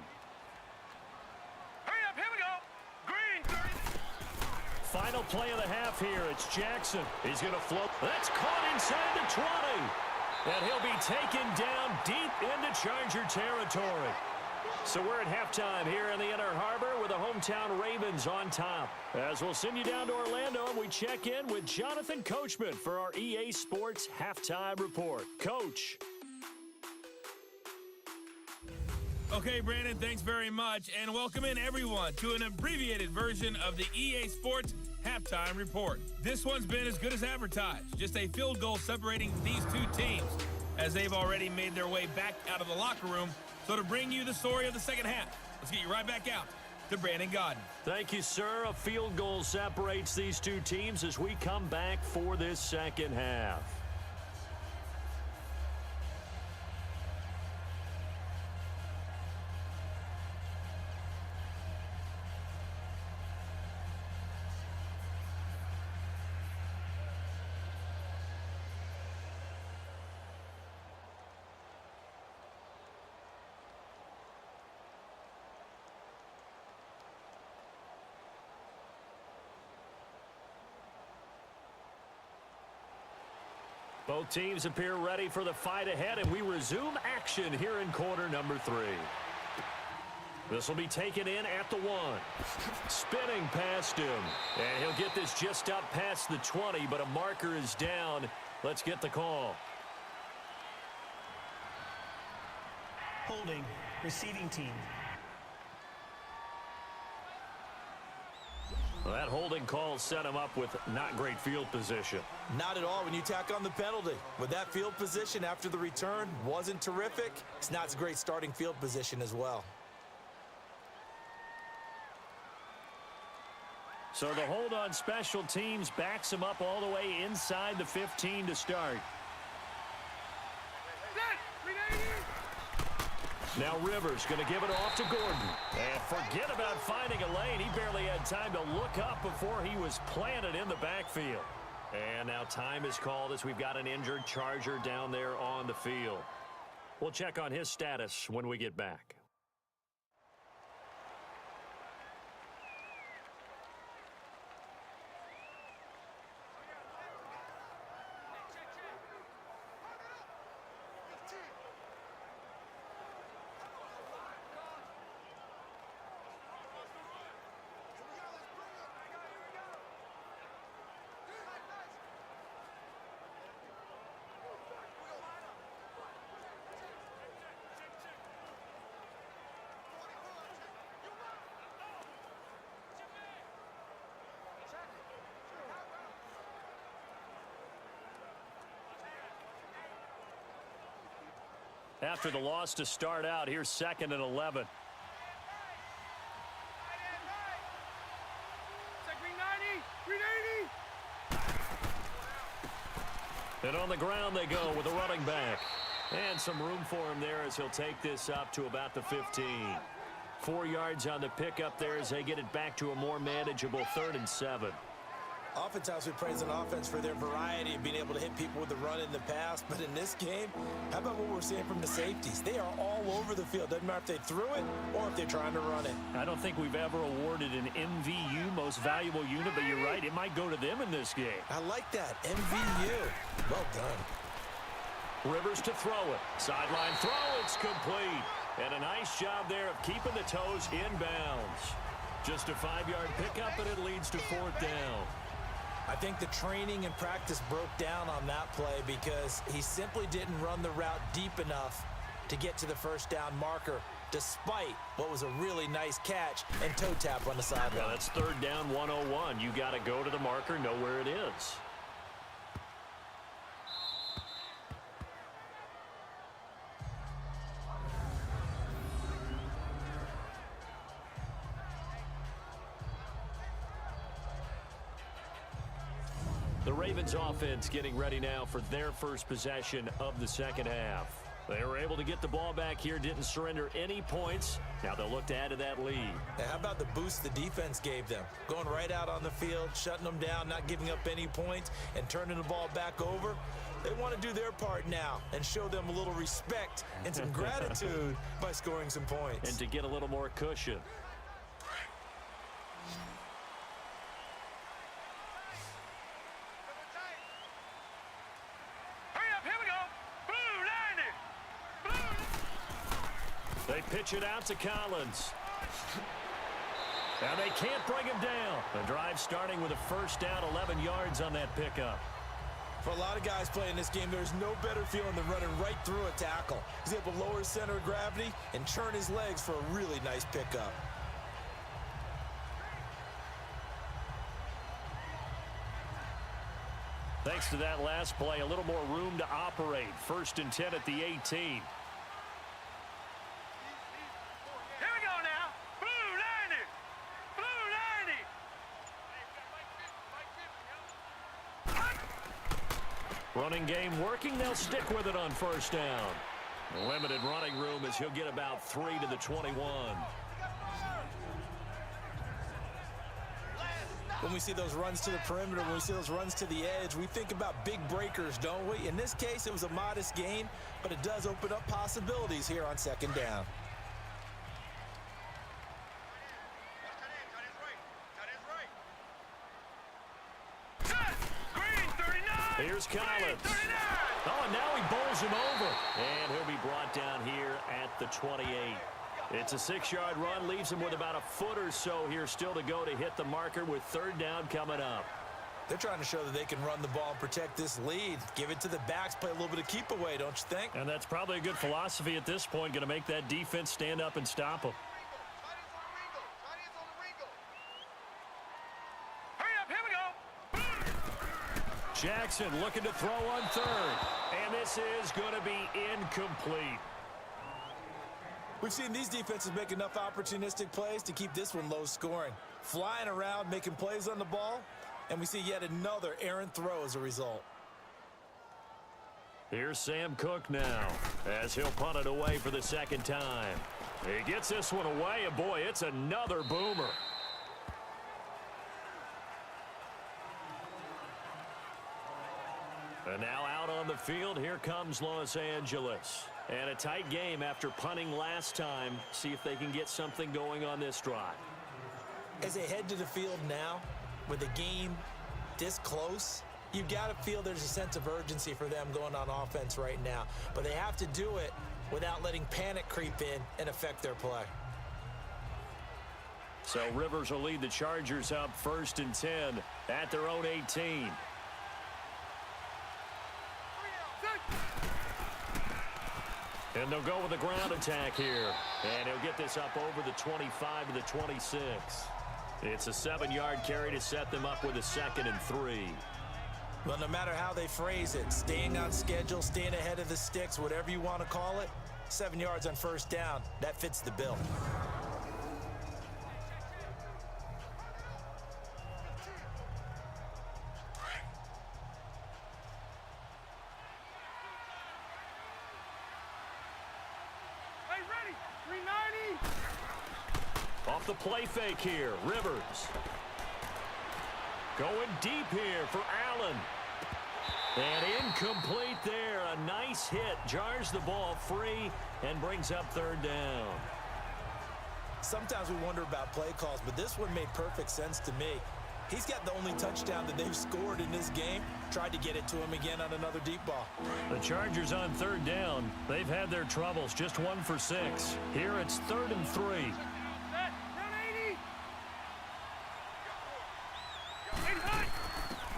up, here we go. Green 30. Final play of the half here. It's Jackson. He's going to float. That's caught inside the 20. And he'll be taken down deep into Charger territory. So we're at halftime here in the Inner Harbor with the hometown Ravens on top. As we'll send you down to Orlando and we check in with Jonathan Coachman for our EA Sports Halftime Report. Coach. Okay, Brandon, thanks very much. And welcome in, everyone, to an abbreviated version of the EA Sports halftime report. This one's been as good as advertised. Just a field goal separating these two teams, as they've already made their way back out of the locker room. So to bring you the story of the second half, let's get you right back out to Brandon Godden. Thank you, sir. A field goal separates these two teams as we come back for this second half. Both teams appear ready for the fight ahead, and we resume action here in quarter number 3. This will be taken in at the 1. Spinning past him. And he'll get this just up past the 20, but a marker is down. Let's get the call. Holding, receiving team. Well, that holding call set him up with not great field position. Not at all when you tack on the penalty. With that field position after the return wasn't terrific, it's not a great starting field position as well. So the hold on special teams backs him up all the way inside the 15 to start. Now Rivers going to give it off to Gordon. And forget about finding a lane. He barely had time to look up before he was planted in the backfield. And now time is called as we've got an injured Charger down there on the field. We'll check on his status when we get back. After the loss to start out, here's 2nd and 11. And on the ground they go with a running back. And some room for him there as he'll take this up to about the 15. 4 yards on the pickup there as they get it back to a more manageable 3rd and 7. Oftentimes we praise an offense for their variety of being able to hit people with the run in the pass, but in this game, how about what we're seeing from the safeties? They are all over the field. Doesn't matter if they threw it or if they're trying to run it. I don't think we've ever awarded an MVU, most valuable unit, but you're right, it might go to them in this game. I like that, MVU. Well done. Rivers to throw it. Sideline throw, it's complete. And a nice job there of keeping the toes inbounds. Just a 5-yard pickup, and it leads to 4th down. I think the training and practice broke down on that play because he simply didn't run the route deep enough to get to the 1st down marker, despite what was a really nice catch and toe tap on the sideline. Yeah, that's 3rd down 101. You got to go to the marker, know where it is. The Ravens offense getting ready now for their first possession of the second half. They were able to get the ball back here, didn't surrender any points. Now they'll look to add to that lead. Now, how about the boost the defense gave them? Going right out on the field, shutting them down, not giving up any points, and turning the ball back over. They want to do their part now and show them a little respect and some gratitude by scoring some points. And to get a little more cushion. They pitch it out to Collins. Now they can't bring him down. The drive starting with a 1st down, 11 yards on that pickup. For a lot of guys playing this game, there's no better feeling than running right through a tackle. He's able to lower his center of gravity and churn his legs for a really nice pickup. gets to that last play, a little more room to operate. 1st and 10 at the 18. Here we go now. Blue 90. Blue 90. Running game working. They'll stick with it on 1st down. Limited running room as he'll get about 3 to the 21. When we see those runs to the perimeter, when we see those runs to the edge, we think about big breakers, don't we? In this case, it was a modest gain, but it does open up possibilities here on 2nd down. Here's Collins. Oh, and now he bowls him over. And he'll be brought down here at the 28. It's a 6-yard run, leaves him with about a foot or so here still to go to hit the marker with 3rd down coming up. They're trying to show that they can run the ball and protect this lead. Give it to the backs, play a little bit of keep away, don't you think? And that's probably a good philosophy at this point, going to make that defense stand up and stop them. Jackson looking to throw on 3rd. And this is going to be incomplete. We've seen these defenses make enough opportunistic plays to keep this one low scoring. Flying around, making plays on the ball, and we see yet another errant throw as a result. Here's Sam Cook now as he'll punt it away for the 2nd time. He gets this one away, and boy, it's another boomer. And now out on the field, here comes Los Angeles. And a tight game after punting last time. See if they can get something going on this drive. As they head to the field now, with the game this close, you've got to feel there's a sense of urgency for them going on offense right now. But they have to do it without letting panic creep in and affect their play. So Rivers will lead the Chargers up 1st and 10 at their own 18. And they'll go with a ground attack here. And he'll get this up over the 25 to the 26. It's a 7-yard carry to set them up with a 2nd and 3. Well, no matter how they phrase it, staying on schedule, staying ahead of the sticks, whatever you want to call it, 7 yards on 1st down, that fits the bill. Off the play fake here, Rivers. Going deep here for Allen. And incomplete there. A nice hit. Jars the ball free and brings up 3rd down. Sometimes we wonder about play calls, but this one made perfect sense to me. He's got the only touchdown that they've scored in this game. Tried to get it to him again on another deep ball. The Chargers on 3rd down. They've had their troubles. Just 1 for 6. Here it's 3rd and 3.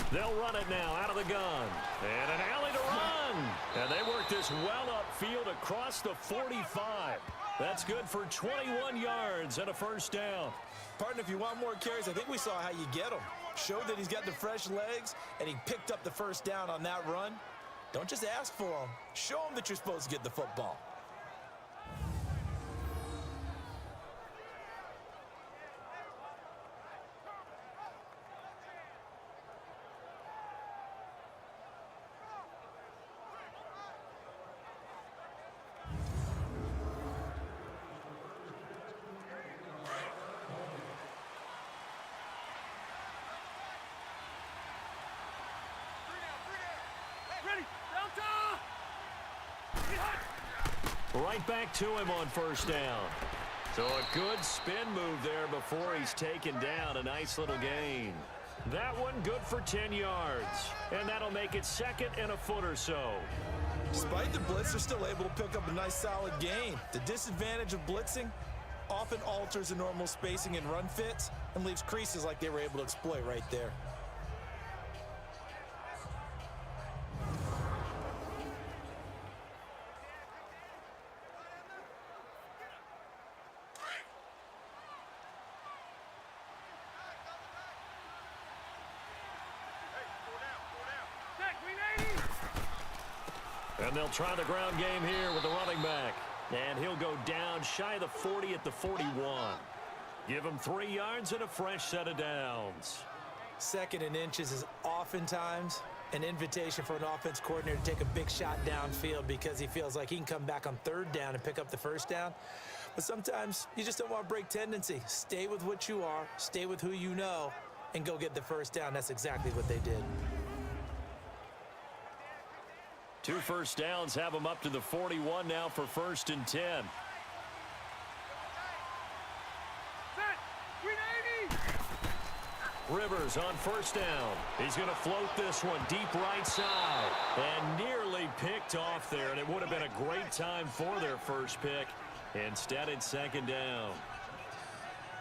They'll run it now out of the gun. And an alley to run. And they work this well upfield across the 45. That's good for 21 yards and a 1st down. Partner, if you want more carries, I think we saw how you get them. Showed that he's got the fresh legs, and he picked up the 1st down on that run. Don't just ask for them. Show them that you're supposed to get the football. Right back to him on 1st down. So a good spin move there before he's taken down. A nice little gain. That one good for 10 yards. And that'll make it 2nd and a foot or so. Despite the blitz, they're still able to pick up a nice solid gain. The disadvantage of blitzing often alters the normal spacing and run fits and leaves creases like they were able to exploit right there. And they'll try the ground game here with the running back. And he'll go down shy of the 40 at the 41. Give him 3 yards and a fresh set of downs. 2nd and inches is oftentimes an invitation for an offense coordinator to take a big shot downfield because he feels like he can come back on 3rd down and pick up the 1st down. But sometimes you just don't want to break tendency. Stay with what you are, stay with who you know, and go get the 1st down. That's exactly what they did. 2 first downs have them up to the 41 now for 1st and 10. Rivers on 1st down. He's going to float this one deep right side. And nearly picked off there. And it would have been a great time for their first pick. Instead, it's 2nd down.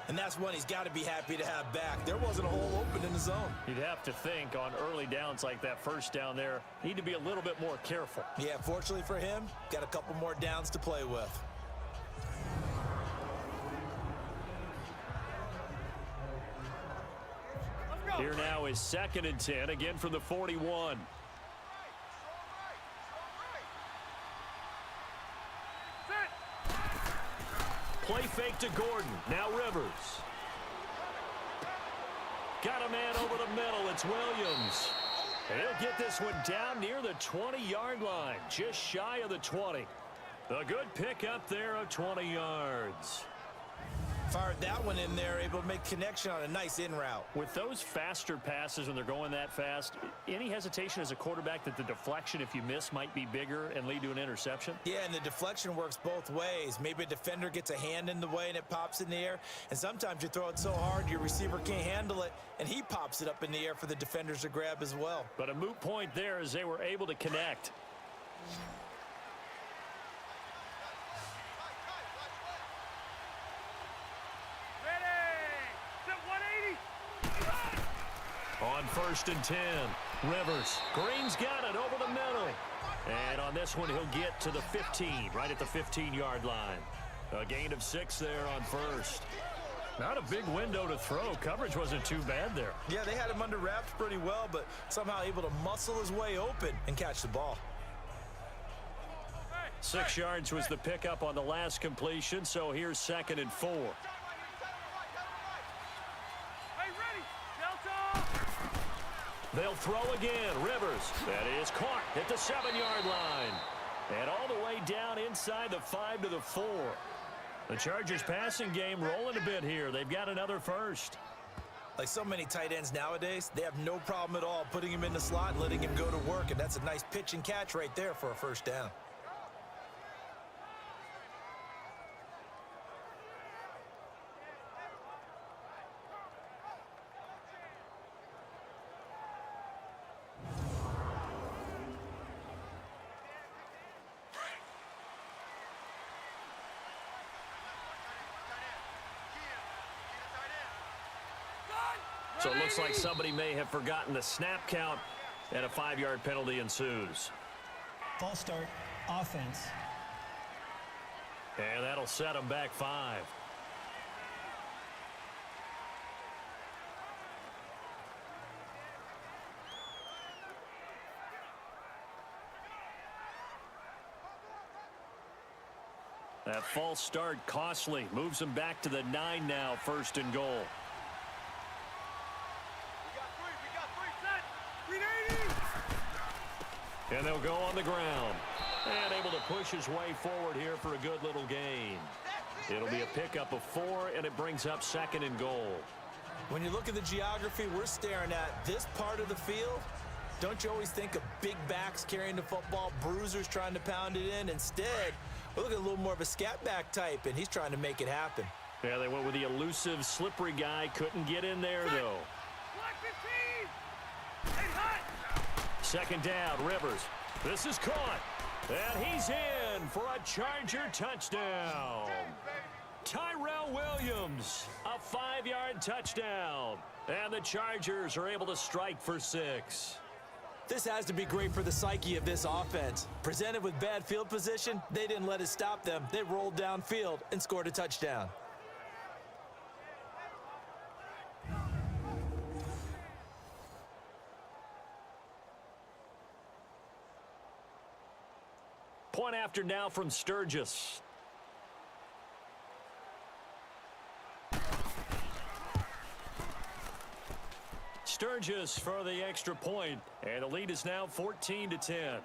And that's one he's got to be happy to have back. There wasn't a hole open in the zone. You'd have to think on early downs like that 1st down there, need to be a little bit more careful. Yeah, fortunately for him, got a couple more downs to play with. Here now is 2nd and 10, again from the 41. Play fake to Gordon. Now Rivers. Got a man over the middle. It's Williams. And he'll get this one down near the 20-yard line, just shy of the 20. A good pickup there of 20 yards. Fired that one in there, able to make connection on a nice in route. With those faster passes when they're going that fast, any hesitation as a quarterback that the deflection, if you miss, might be bigger and lead to an interception? Yeah, and the deflection works both ways. Maybe a defender gets a hand in the way and it pops in the air. And sometimes you throw it so hard your receiver can't handle it, and he pops it up in the air for the defenders to grab as well. But a moot point there as they were able to connect. On 1st and 10, Rivers. Green's got it over the middle. And on this one, he'll get to the 15, right at the 15-yard line. A gain of 6 there on 1st. Not a big window to throw. Coverage wasn't too bad there. Yeah, they had him under wraps pretty well, but somehow able to muscle his way open and catch the ball. 6 yards was the pickup on the last completion, so here's 2nd and 4. They'll throw again. Rivers. That is caught at the 7-yard line. And all the way down inside the 5 to the 4. The Chargers passing game rolling a bit here. They've got another first. Like so many tight ends nowadays, they have no problem at all putting him in the slot and letting him go to work. And that's a nice pitch and catch right there for a 1st down. So it looks like somebody may have forgotten the snap count, and a 5-yard penalty ensues. False start, offense. And that'll set them back 5. That false start costly. Moves them back to the 9 now, 1st and goal. And they'll go on the ground. And able to push his way forward here for a good little gain. It'll be a pickup of 4, and it brings up 2nd and goal. When you look at the geography we're staring at, this part of the field, don't you always think of big backs carrying the football, bruisers trying to pound it in? Instead, we look at a little more of a scat back type, and he's trying to make it happen. Yeah, they went with the elusive, slippery guy. Couldn't get in there, though. 2nd down, Rivers. This is caught. And he's in for a Charger touchdown. Tyrell Williams, a 5-yard touchdown. And the Chargers are able to strike for 6. This has to be great for the psyche of this offense. Presented with bad field position, they didn't let it stop them. They rolled downfield and scored a touchdown. Chapter now from Sturgis. Sturgis for the extra point, and the lead is now 14-10.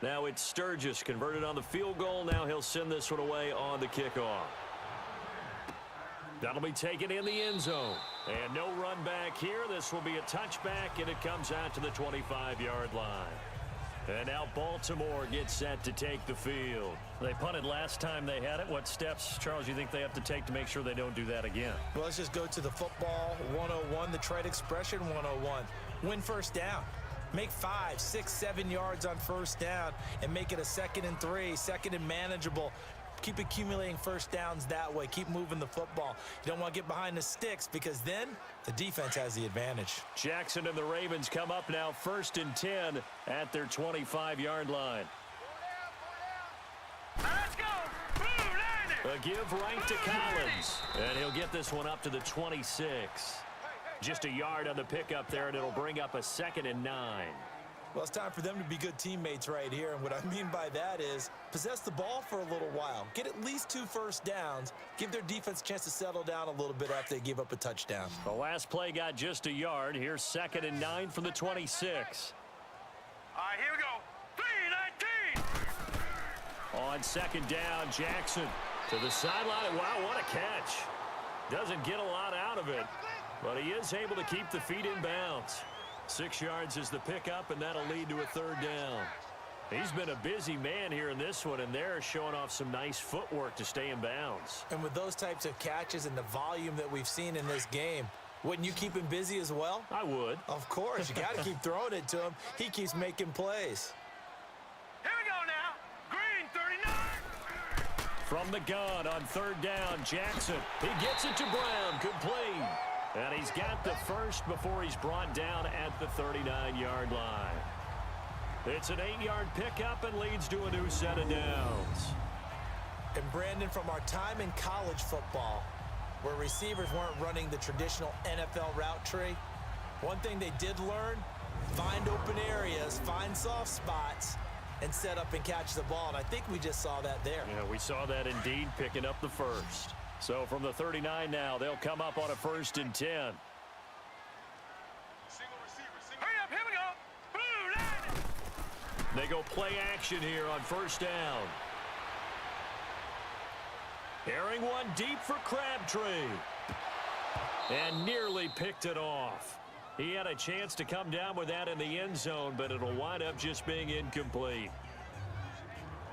Now it's Sturgis converted on the field goal. Now he'll send this one away on the kickoff. That'll be taken in the end zone. And no run back here. This will be a touchback, and it comes out to the 25-yard line. And now Baltimore gets set to take the field. They punted last time they had it. What steps, Charles, you think they have to take to make sure they don't do that again? Well, let's just go to the football 101, the trade expression 101. Win first down. Make 5, 6, 7 yards on first down and make it a 2nd and 3, 2nd and manageable. Keep accumulating first downs that way. Keep moving the football. You don't want to get behind the sticks because then the defense has the advantage. Jackson and the Ravens come up now 1st and 10 at their 25-yard line. Let's go. Blue, A give right to Collins. And he'll get this one up to the 26. Just a yard on the pickup there, and it'll bring up a 2nd and 9. Well, it's time for them to be good teammates right here. And what I mean by that is possess the ball for a little while. Get at least 2 first downs. Give their defense a chance to settle down a little bit after they give up a touchdown. The last play got just a yard. Here's 2nd and 9 from the 26. All right, here we go. 3-19. On 2nd down, Jackson to the sideline. Wow, what a catch. Doesn't get a lot out of it, but he is able to keep the feet in bounds. 6 yards is the pickup, and that'll lead to a 3rd down. He's been a busy man here in this one, and they're showing off some nice footwork to stay in bounds. And with those types of catches and the volume that we've seen in this game, wouldn't you keep him busy as well? I would. Of course. You got to keep throwing it to him. He keeps making plays. Here we go now. Green, 39. From the gun on 3rd down, Jackson. He gets it to Brown. Complete. And he's got the first before he's brought down at the 39-yard line. It's an 8-yard pickup and leads to a new set of downs. And Brandon, from our time in college football, where receivers weren't running the traditional NFL route tree, one thing they did learn, find open areas, find soft spots, and set up and catch the ball. And I think we just saw that there. Yeah, we saw that indeed, picking up the first. So from the 39 now, they'll come up on a 1st and 10. Hurry up, here we go. Blue, line. They go play action here on 1st down. Airing one deep for Crabtree. And nearly picked it off. He had a chance to come down with that in the end zone, but it'll wind up just being incomplete.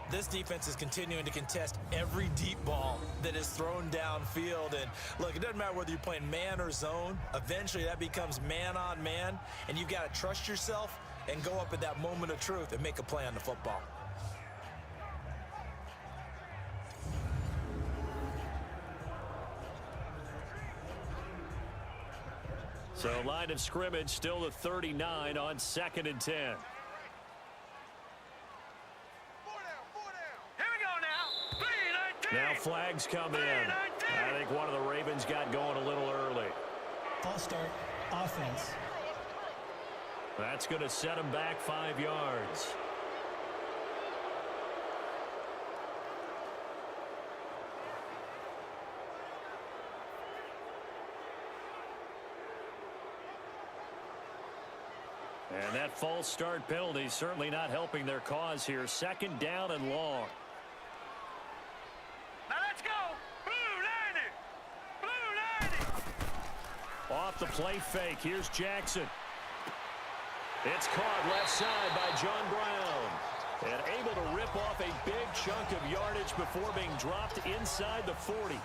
This defense is continuing to contest every deep ball that is thrown downfield. And look, it doesn't matter whether you're playing man or zone. Eventually that becomes man on man, and you've got to trust yourself and go up at that moment of truth and make a play on the football. So line of scrimmage still the 39 on 2nd and 10. Now flags come in. I think one of the Ravens got going a little early. False start, offense. That's going to set him back 5 yards. And that false start penalty certainly not helping their cause here. 2nd down and long. Off the play fake. Here's Jackson. It's caught left side by John Brown. And able to rip off a big chunk of yardage before being dropped inside the 40.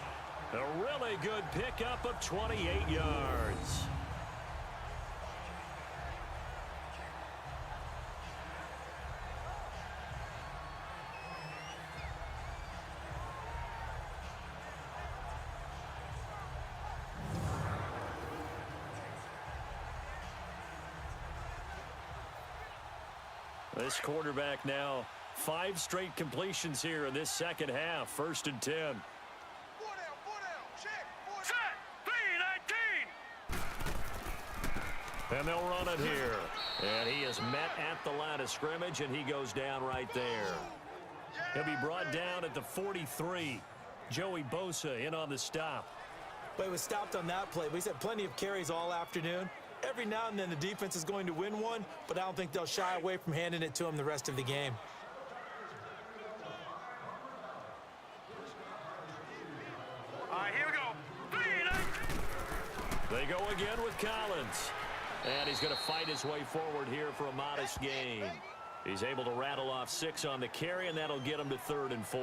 A really good pickup of 28 yards. This quarterback now 5 straight completions here in this second half. 1st and 10. 4 down, check. Set, 3-19. And they'll run it here. And he is met at the line of scrimmage, and he goes down right there. He'll be brought down at the 43. Joey Bosa in on the stop. But he was stopped on that play. But he's had plenty of carries all afternoon. Every now and then the defense is going to win one, but I don't think they'll shy away from handing it to him the rest of the game. All right, here we go. 3-19. They go again with Collins. And he's going to fight his way forward here for a modest gain. He's able to rattle off 6 on the carry, and that'll get him to 3rd and 4.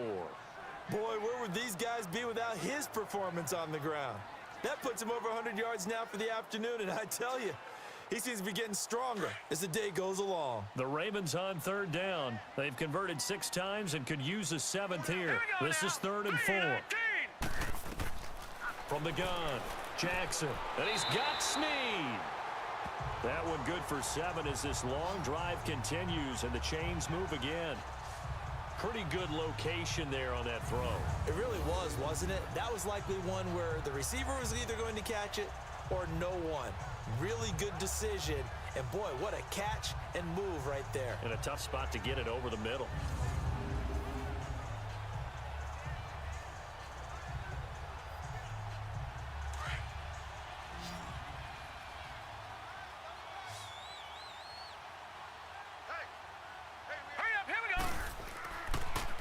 Boy, where would these guys be without his performance on the ground? That puts him over 100 yards now for the afternoon, and I tell you, he seems to be getting stronger as the day goes along. The Ravens on 3rd down. They've converted 6 times and could use a 7th here. This is 3rd and 4. From the gun, Jackson, and he's got Snead. That one good for 7 as this long drive continues and the chains move again. Pretty good location there on that throw. It really was, wasn't it? That was likely one where the receiver was either going to catch it or no one. Really good decision. And boy, what a catch and move right there. And a tough spot to get it over the middle.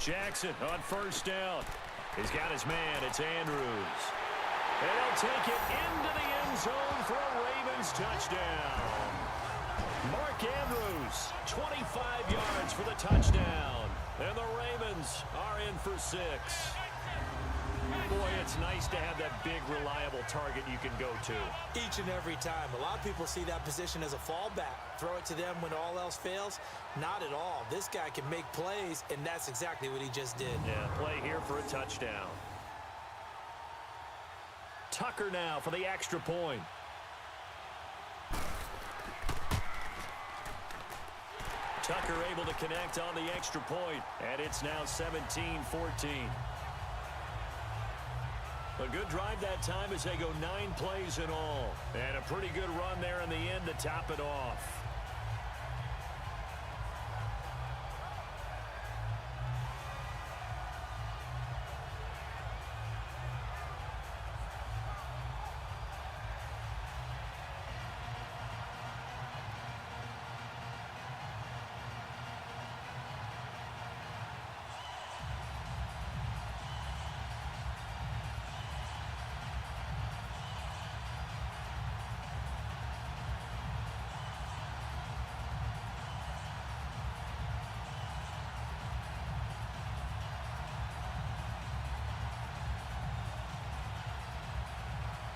Jackson on 1st down. He's got his man. It's Andrews. And he'll take it into the end zone for a Ravens touchdown. Mark Andrews, 25 yards for the touchdown. And the Ravens are in for 6. Boy, it's nice to have that big, reliable target you can go to. Each and every time. A lot of people see that position as a fallback. Throw it to them when all else fails. Not at all. This guy can make plays, and that's exactly what he just did. Yeah, play here for a touchdown. Tucker now for the extra point. Tucker able to connect on the extra point, and it's now 17-14. A good drive that time as they go 9 plays in all. And a pretty good run there in the end to top it off.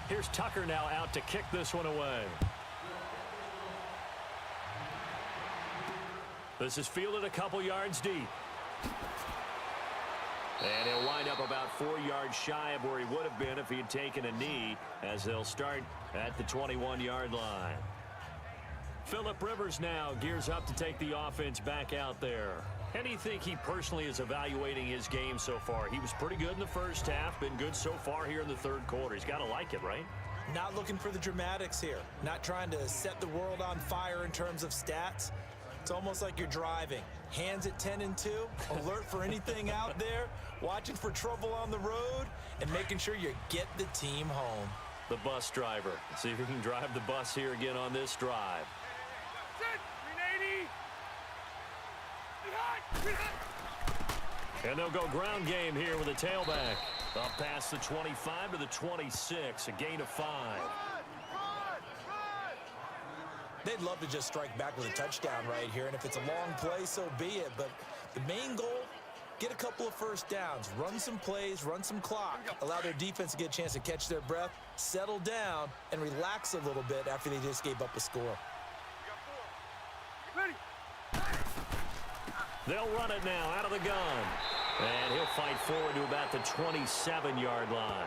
Here's Tucker now out to kick this one away. This is fielded a couple yards deep. And he'll wind up about 4 yards shy of where he would have been if he had taken a knee, as they'll start at the 21-yard line. Phillip Rivers now gears up to take the offense back out there. How do you think he personally is evaluating his game so far? He was pretty good in the first half, been good so far here in the 3rd quarter. He's got to like it, right? Not looking for the dramatics here. Not trying to set the world on fire in terms of stats. It's almost like you're driving. Hands at 10 and 2, alert for anything out there, watching for trouble on the road, and making sure you get the team home. The bus driver. See if he can drive the bus here again on this drive. And they'll go ground game here with a tailback. Up past the 25 to the 26, a gain of 5. They'd love to just strike back with a touchdown right here, and if it's a long play, so be it. But The main goal, get a couple of first downs, run some plays, run some clock, allow their defense to get a chance to catch their breath, settle down, and relax a little bit after they just gave up a score. Ready. They'll run it now out of the gun. And he'll fight forward to about the 27-yard line.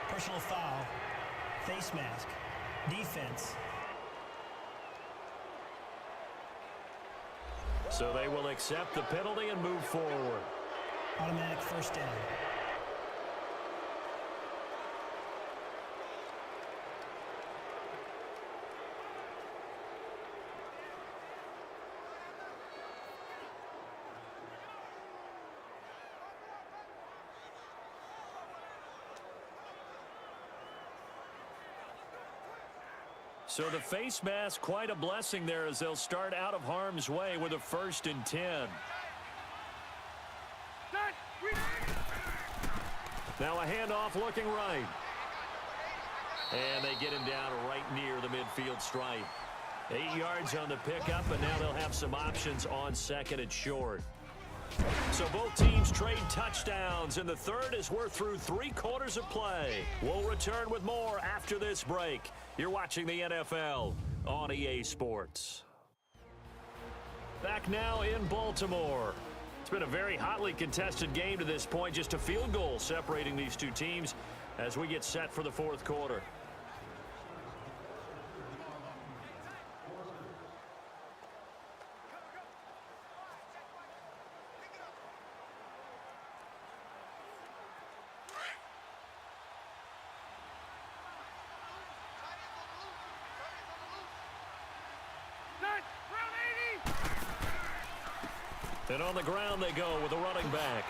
Personal foul. Face mask. Defense. So they will accept the penalty and move forward. Automatic first down. So the face mask, quite a blessing there as they'll start out of harm's way with a 1st and 10. Now a handoff looking right. And they get him down right near the midfield stripe. 8 yards on the pickup, and now they'll have some options on 2nd and short. So both teams trade touchdowns, and the third as we're through 3 quarters of play. We'll return with more after this break. You're watching the NFL on EA Sports. Back now in Baltimore. It's been a very hotly contested game to this point. Just a field goal separating these two teams as we get set for the 4th quarter. And on the ground they go with a running back.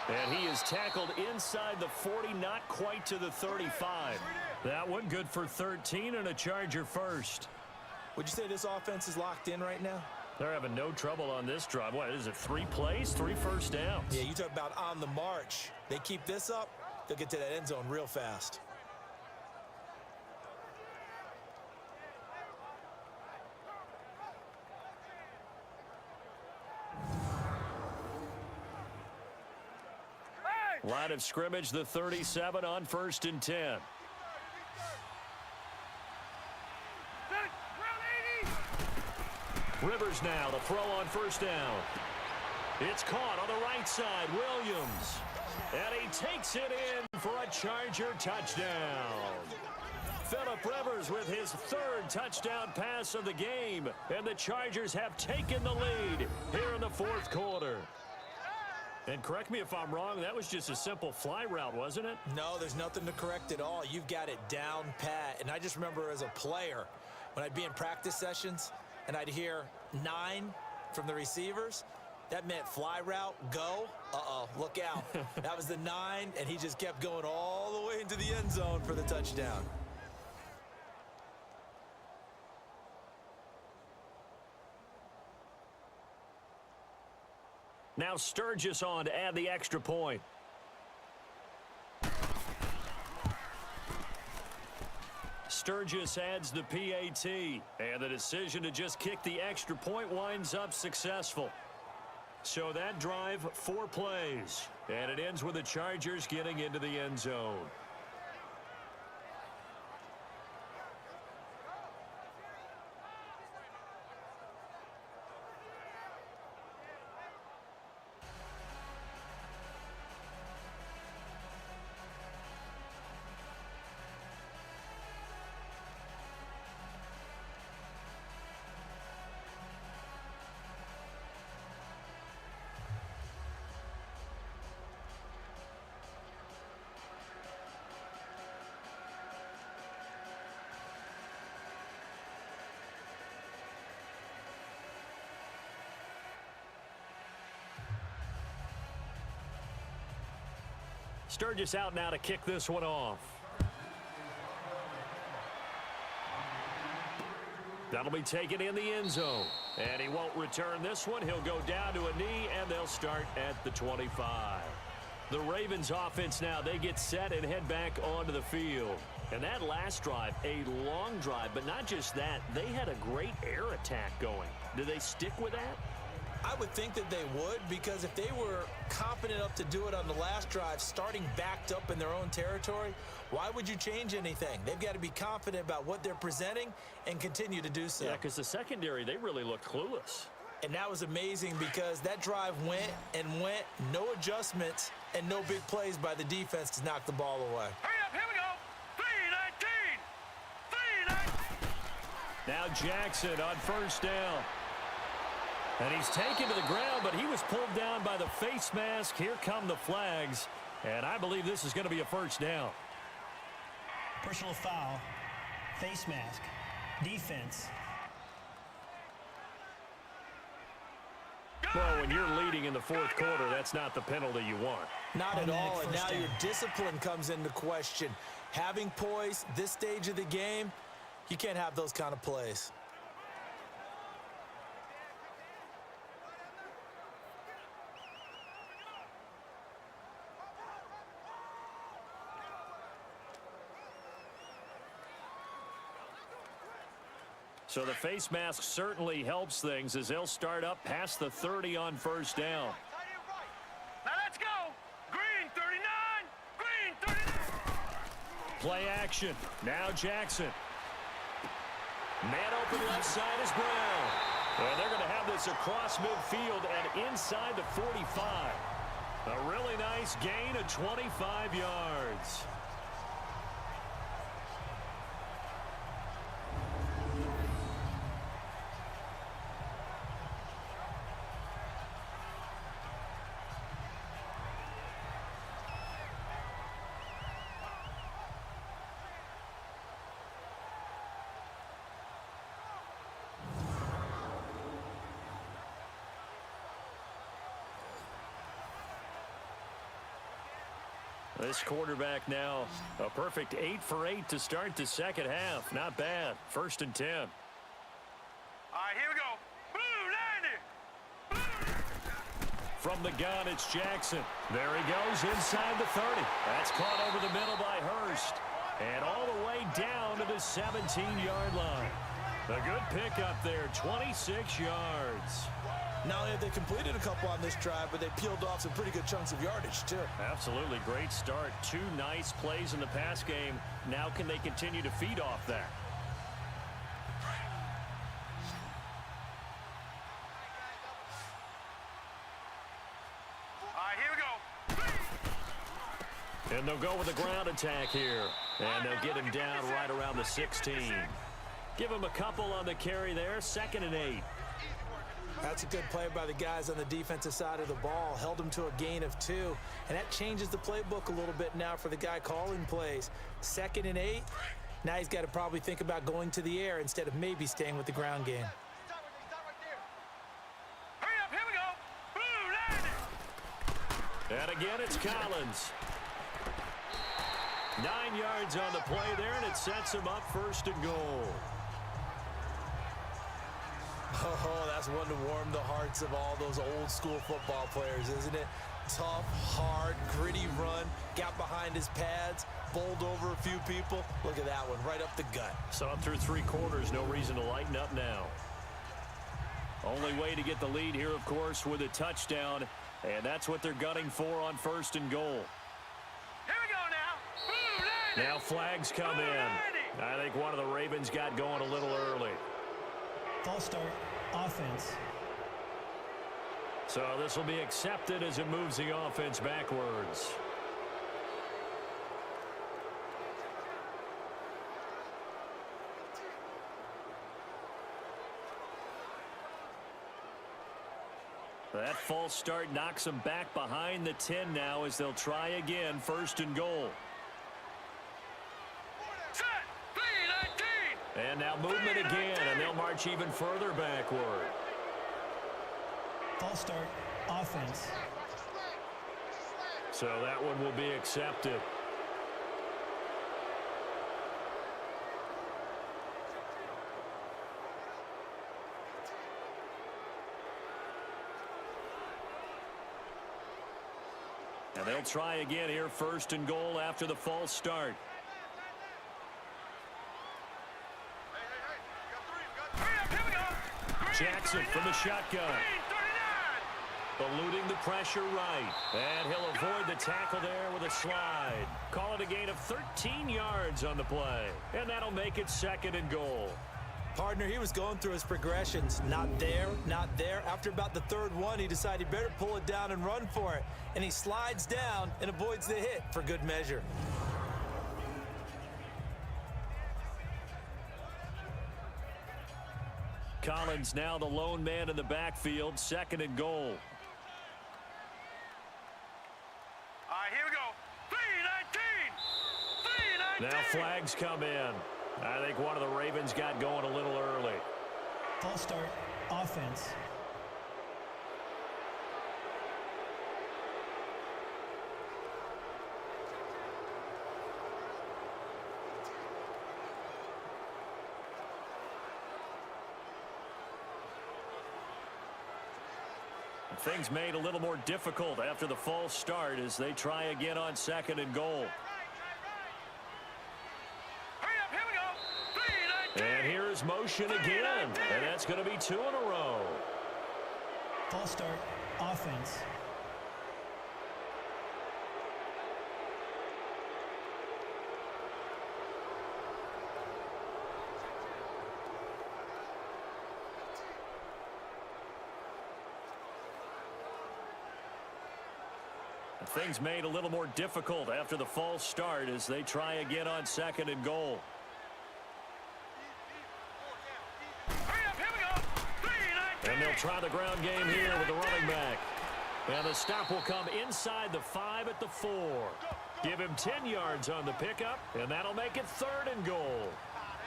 And he is tackled inside the 40, not quite to the 35. That one good for 13 and a Charger first. Would you say this offense is locked in right now? They're having no trouble on this drive. What is it, 3 plays, 3 first downs? Yeah, you talk about on the march. They keep this up, they'll get to that end zone real fast. Line of scrimmage, the 37 on 1st and 10. Rivers now, the throw on 1st down. It's caught on the right side, Williams. And he takes it in for a Charger touchdown. Phillip Rivers with his 3rd touchdown pass of the game. And the Chargers have taken the lead here in the 4th quarter. And correct me if I'm wrong, that was just a simple fly route, wasn't it? No, there's nothing to correct at all. You've got it down pat. And I just remember as a player, when I'd be in practice sessions and I'd hear 9 from the receivers, that meant fly route, go. Uh-oh, look out. That was the 9, and he just kept going all the way into the end zone for the touchdown. Now Sturgis on to add the extra point. Sturgis adds the PAT, and the decision to just kick the extra point winds up successful. So that drive, 4 plays, and it ends with the Chargers getting into the end zone. Sturgis out now to kick this one off. That'll be taken in the end zone. And he won't return this one. He'll go down to a knee, and they'll start at the 25. The Ravens offense now, they get set and head back onto the field. And that last drive, a long drive, but not just that, they had a great air attack going. Do they stick with that? I would think that they would, because if they were confident enough to do it on the last drive, starting backed up in their own territory, why would you change anything? They've got to be confident about what they're presenting and continue to do so. Yeah, because the secondary, they really looked clueless. And that was amazing because that drive went and went, no adjustments, and no big plays by the defense to knock the ball away. Hurry up, here we go. 3-19. Now Jackson on first down. And he's taken to the ground, but he was pulled down by the face mask. Here come the flags. And I believe this is going to be a first down. Personal foul, face mask, defense. Well, when you're leading in the fourth quarter, that's not the penalty you want. Not at all, and now First down. your discipline comes into question. Having poise this stage of the game, you can't have those kind of plays. So the face mask certainly helps things as they'll start up past the 30 on first down. Now let's go. Green 39. Green 39. Play action. Now Jackson. Man open left side is Brown. And they're going to have this across midfield and inside the 45. A really nice gain of 25 yards. This quarterback now, a perfect 8 for 8 to start the second half. Not bad. 1st and 10. All right, here we go. Blue 90. From the gun, it's Jackson. There he goes inside the 30. That's caught over the middle by Hurst. And all the way down to the 17-yard line. A good pickup there, 26 yards. Not only have they completed a couple on this drive, but they peeled off some pretty good chunks of yardage, too. Absolutely great start. 2 nice plays in the pass game. Now can they continue to feed off that? All right, here we go. And they'll go with a ground attack here. And they'll get him down right around the 16. Give him a couple on the carry there. 2nd and 8. That's a good play by the guys on the defensive side of the ball. Held him to a gain of 2. And that changes the playbook a little bit now for the guy calling plays. 2nd and 8. Now he's got to probably think about going to the air instead of maybe staying with the ground game. Hurry up, here we go. Blue 90. And again, it's Collins. 9 yards on the play there, and it sets him up 1st and goal. Oh, that's one to warm the hearts of all those old school football players, isn't it? Tough, hard, gritty run, got behind his pads, bowled over a few people. Look at that one, right up the gut. So up through 3 quarters, no reason to lighten up now. Only way to get the lead here, of course, with a touchdown, and that's what they're gunning for on 1st and goal. Here we go now. Blue 90. Now flags come in. I think one of the Ravens got going a little early. False start, offense. So this will be accepted as it moves the offense backwards. That false start knocks them back behind the 10 now as they'll try again, 1st and goal. Set. 3-19. And now movement again, and they'll march even further backward. False start, offense. So that one will be accepted. And they'll try again here, 1st and goal after the false start. Jackson from the shotgun. Eluding the pressure right. And he'll avoid the tackle there with a slide. Call it a gain of 13 yards on the play. And that'll make it 2nd and goal. Partner, he was going through his progressions. Not there, not there. After about the 3rd one, he decided he better pull it down and run for it. And he slides down and avoids the hit for good measure. Collins now the lone man in the backfield, 2nd and goal. All right, here we go. 3-19. 3-19. Now flags come in. I think one of the Ravens got going a little early. False start, offense. Things made a little more difficult after the false start as they try again on 2nd and goal. Hurry up, here we go. 3-19. And here's motion again, and that's going to be 2 in a row. False start, offense. Things made a little more difficult after the false start as they try again on 2nd and goal. Hurry up, here we go. 3-19. And they'll try the ground game here with the running back. And the stop will come inside the 5 at the 4. Give him 10 yards on the pickup, and that'll make it 3rd and goal.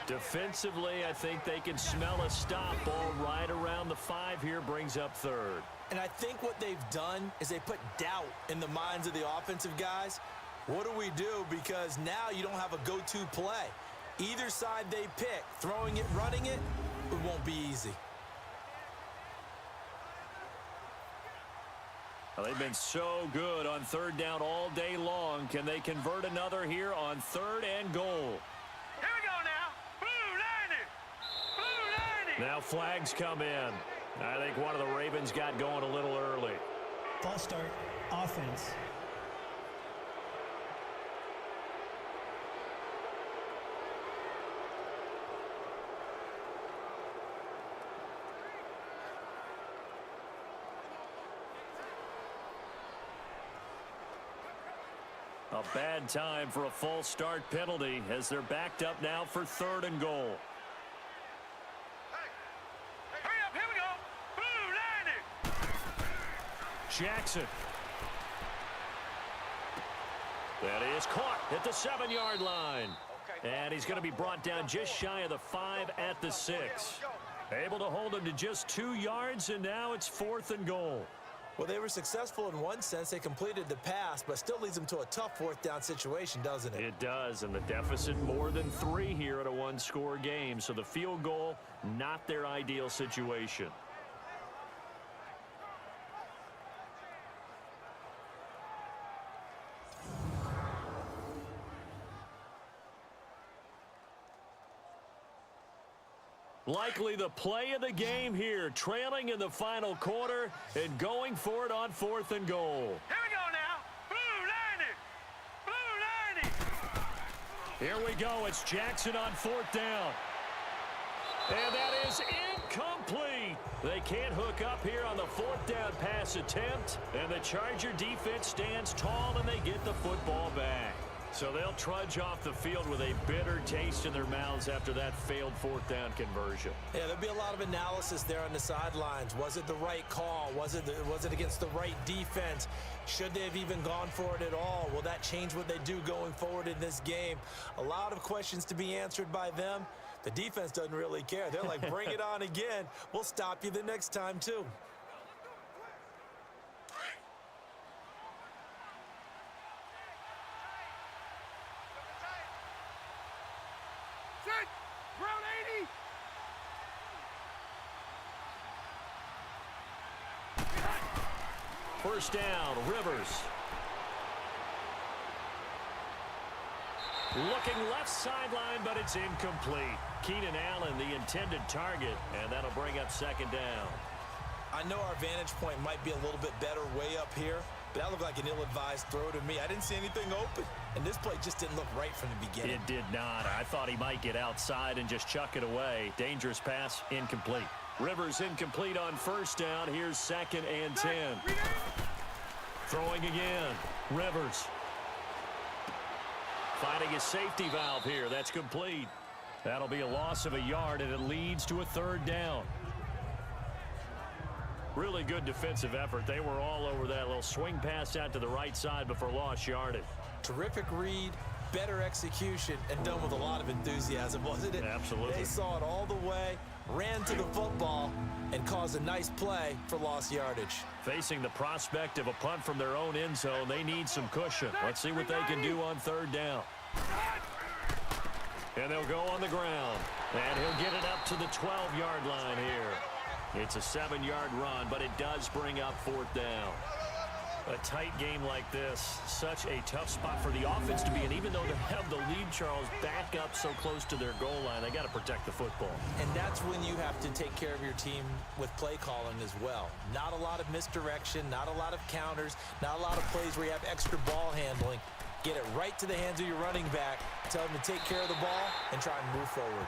Defensively, I think they can smell a stop. Ball right around the 5 here brings up 3rd. And I think what they've done is they put doubt in the minds of the offensive guys. What do we do? Because now you don't have a go-to play. Either side they pick, throwing it, running it, it won't be easy. Well, they've been so good on 3rd down all day long. Can they convert another here on 3rd and goal? Here we go now. Blue 90. Blue 90. Now flags come in. I think one of the Ravens got going a little early. False start, offense. A bad time for a false start penalty as they're backed up now for 3rd and goal. Jackson. That is caught at the 7-yard line. And he's going to be brought down just shy of the 5 at the 6. Able to hold him to just 2 yards, and now it's 4th and goal. Well, they were successful in one sense. They completed the pass, but still leads them to a tough 4th down situation, doesn't it? It does, and the deficit more than 3 here at a 1-score game. So the field goal, not their ideal situation. Likely the play of the game here, trailing in the final quarter and going for it on 4th and goal. Here we go now. Blue 90. Blue 90. Here we go. It's Jackson on 4th down. And that is incomplete. They can't hook up here on the 4th down pass attempt. And the Charger defense stands tall and they get the football back. So they'll trudge off the field with a bitter taste in their mouths after that failed 4th down conversion. Yeah, there'll be a lot of analysis there on the sidelines. Was it the right call? Was it against the right defense? Should they have even gone for it at all? Will that change what they do going forward in this game? A lot of questions to be answered by them. The defense doesn't really care. They're like, bring it on again. We'll stop you the next time, too. First down, Rivers. Looking left sideline, but it's incomplete. Keenan Allen, the intended target, and that'll bring up second down. I know our vantage point might be a little bit better way up here, but that looked like an ill-advised throw to me. I didn't see anything open, and this play just didn't look right from the beginning. It did not. I thought he might get outside and just chuck it away. Dangerous pass, incomplete. Rivers incomplete on first down. Here's 2nd and 10. Throwing again. Rivers. Finding his safety valve here. That's complete. That'll be a loss of a yard, and it leads to a 3rd down. Really good defensive effort. They were all over that little swing pass out to the right side before lost yardage. Terrific read, better execution, and done with a lot of enthusiasm, wasn't it? Absolutely. They saw it all the way, ran to the football, and caused a nice play for lost yardage. Facing the prospect of a punt from their own end zone, they need some cushion. Let's see what they can do on 3rd down. And they'll go on the ground. And he'll get it up to the 12-yard line here. It's a 7-yard run, but it does bring up 4th down. A tight game like this, such a tough spot for the offense to be in. Even though they have the lead, Charles, back up so close to their goal line, they got to protect the football. And that's when you have to take care of your team with play calling as well. Not a lot of misdirection, not a lot of counters, not a lot of plays where you have extra ball handling. Get it right to the hands of your running back, tell him to take care of the ball, and try and move forward.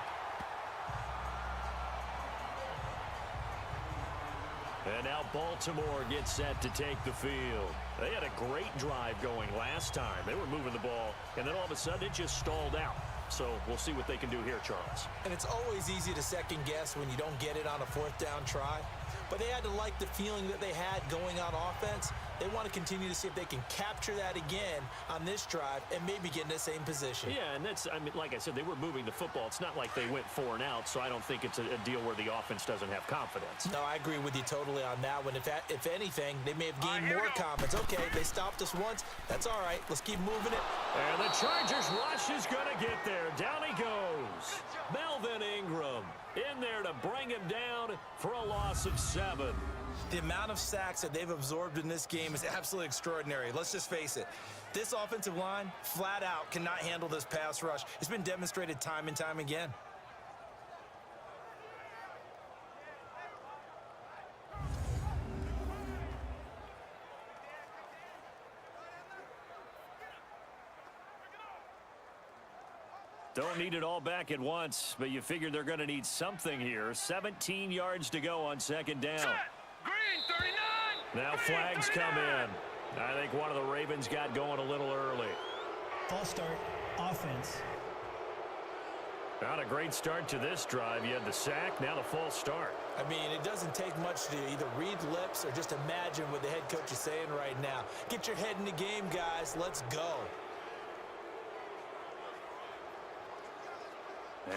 And now Baltimore gets set to take the field. They had a great drive going last time. They were moving the ball, and then all of a sudden it just stalled out. So we'll see what they can do here, Charles. And it's always easy to second guess when you don't get it on a 4th down try. But they had to like the feeling that they had going on offense. They want to continue to see if they can capture that again on this drive and maybe get in the same position. Yeah, and that's, I mean, like I said, they were moving the football. It's not like they went 4 and out, so I don't think it's a deal where the offense doesn't have confidence. No, I agree with you totally on that one. If anything, they may have gained more confidence. Okay, they stopped us once. That's all right. Let's keep moving it. And the Chargers rush is going to get there. Down he goes. Melvin Ingram in there to bring him down for a loss of 7. The amount of sacks that they've absorbed in this game is absolutely extraordinary. Let's just face it. This offensive line, flat out, cannot handle this pass rush. It's been demonstrated time and time again. Don't need it all back at once, but you figure they're going to need something here. 17 yards to go on 2nd down. Green 39. Now flags come in. I think one of the Ravens got going a little early. False start, offense. Not a great start to this drive. You had the sack, now the false start. I mean, it doesn't take much to either read lips or just imagine what the head coach is saying right now. Get your head in the game, guys. Let's go.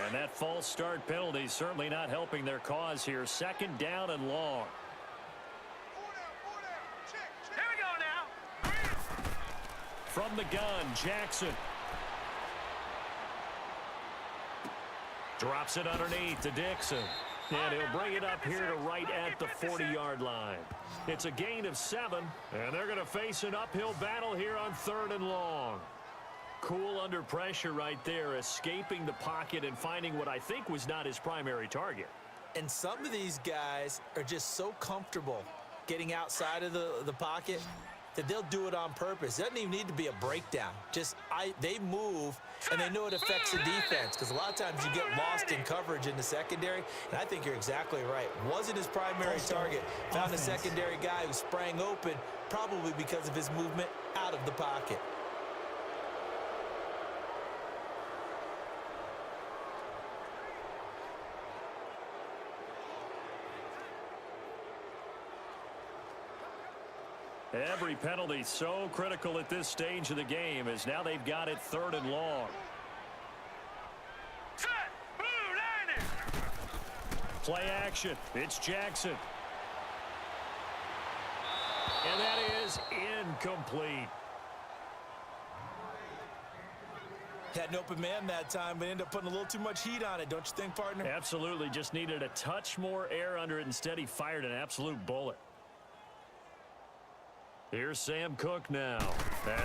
And that false start penalty certainly not helping their cause here. 2nd down and long. Here we go now. From the gun, Jackson. Drops it underneath to Dixon. And he'll bring it up here to right at the 40-yard line. It's a gain of 7, and they're going to face an uphill battle here on 3rd and long. Cool under pressure right there, escaping the pocket and finding what I think was not his primary target. And some of these guys are just so comfortable getting outside of the pocket that they'll do it on purpose. It doesn't even need to be a breakdown. They move, and they know it affects the defense, because a lot of times you get lost in coverage in the secondary, and I think you're exactly right. Wasn't his primary target. Found a secondary guy who sprang open, probably because of his movement out of the pocket. Every penalty so critical at this stage of the game, as now they've got it 3rd and long. Set. Blue line. Play action. It's Jackson. And that is incomplete. Had an open man that time, but ended up putting a little too much heat on it, don't you think, partner? Absolutely. Just needed a touch more air under it. Instead, he fired an absolute bullet. Here's Sam Cook now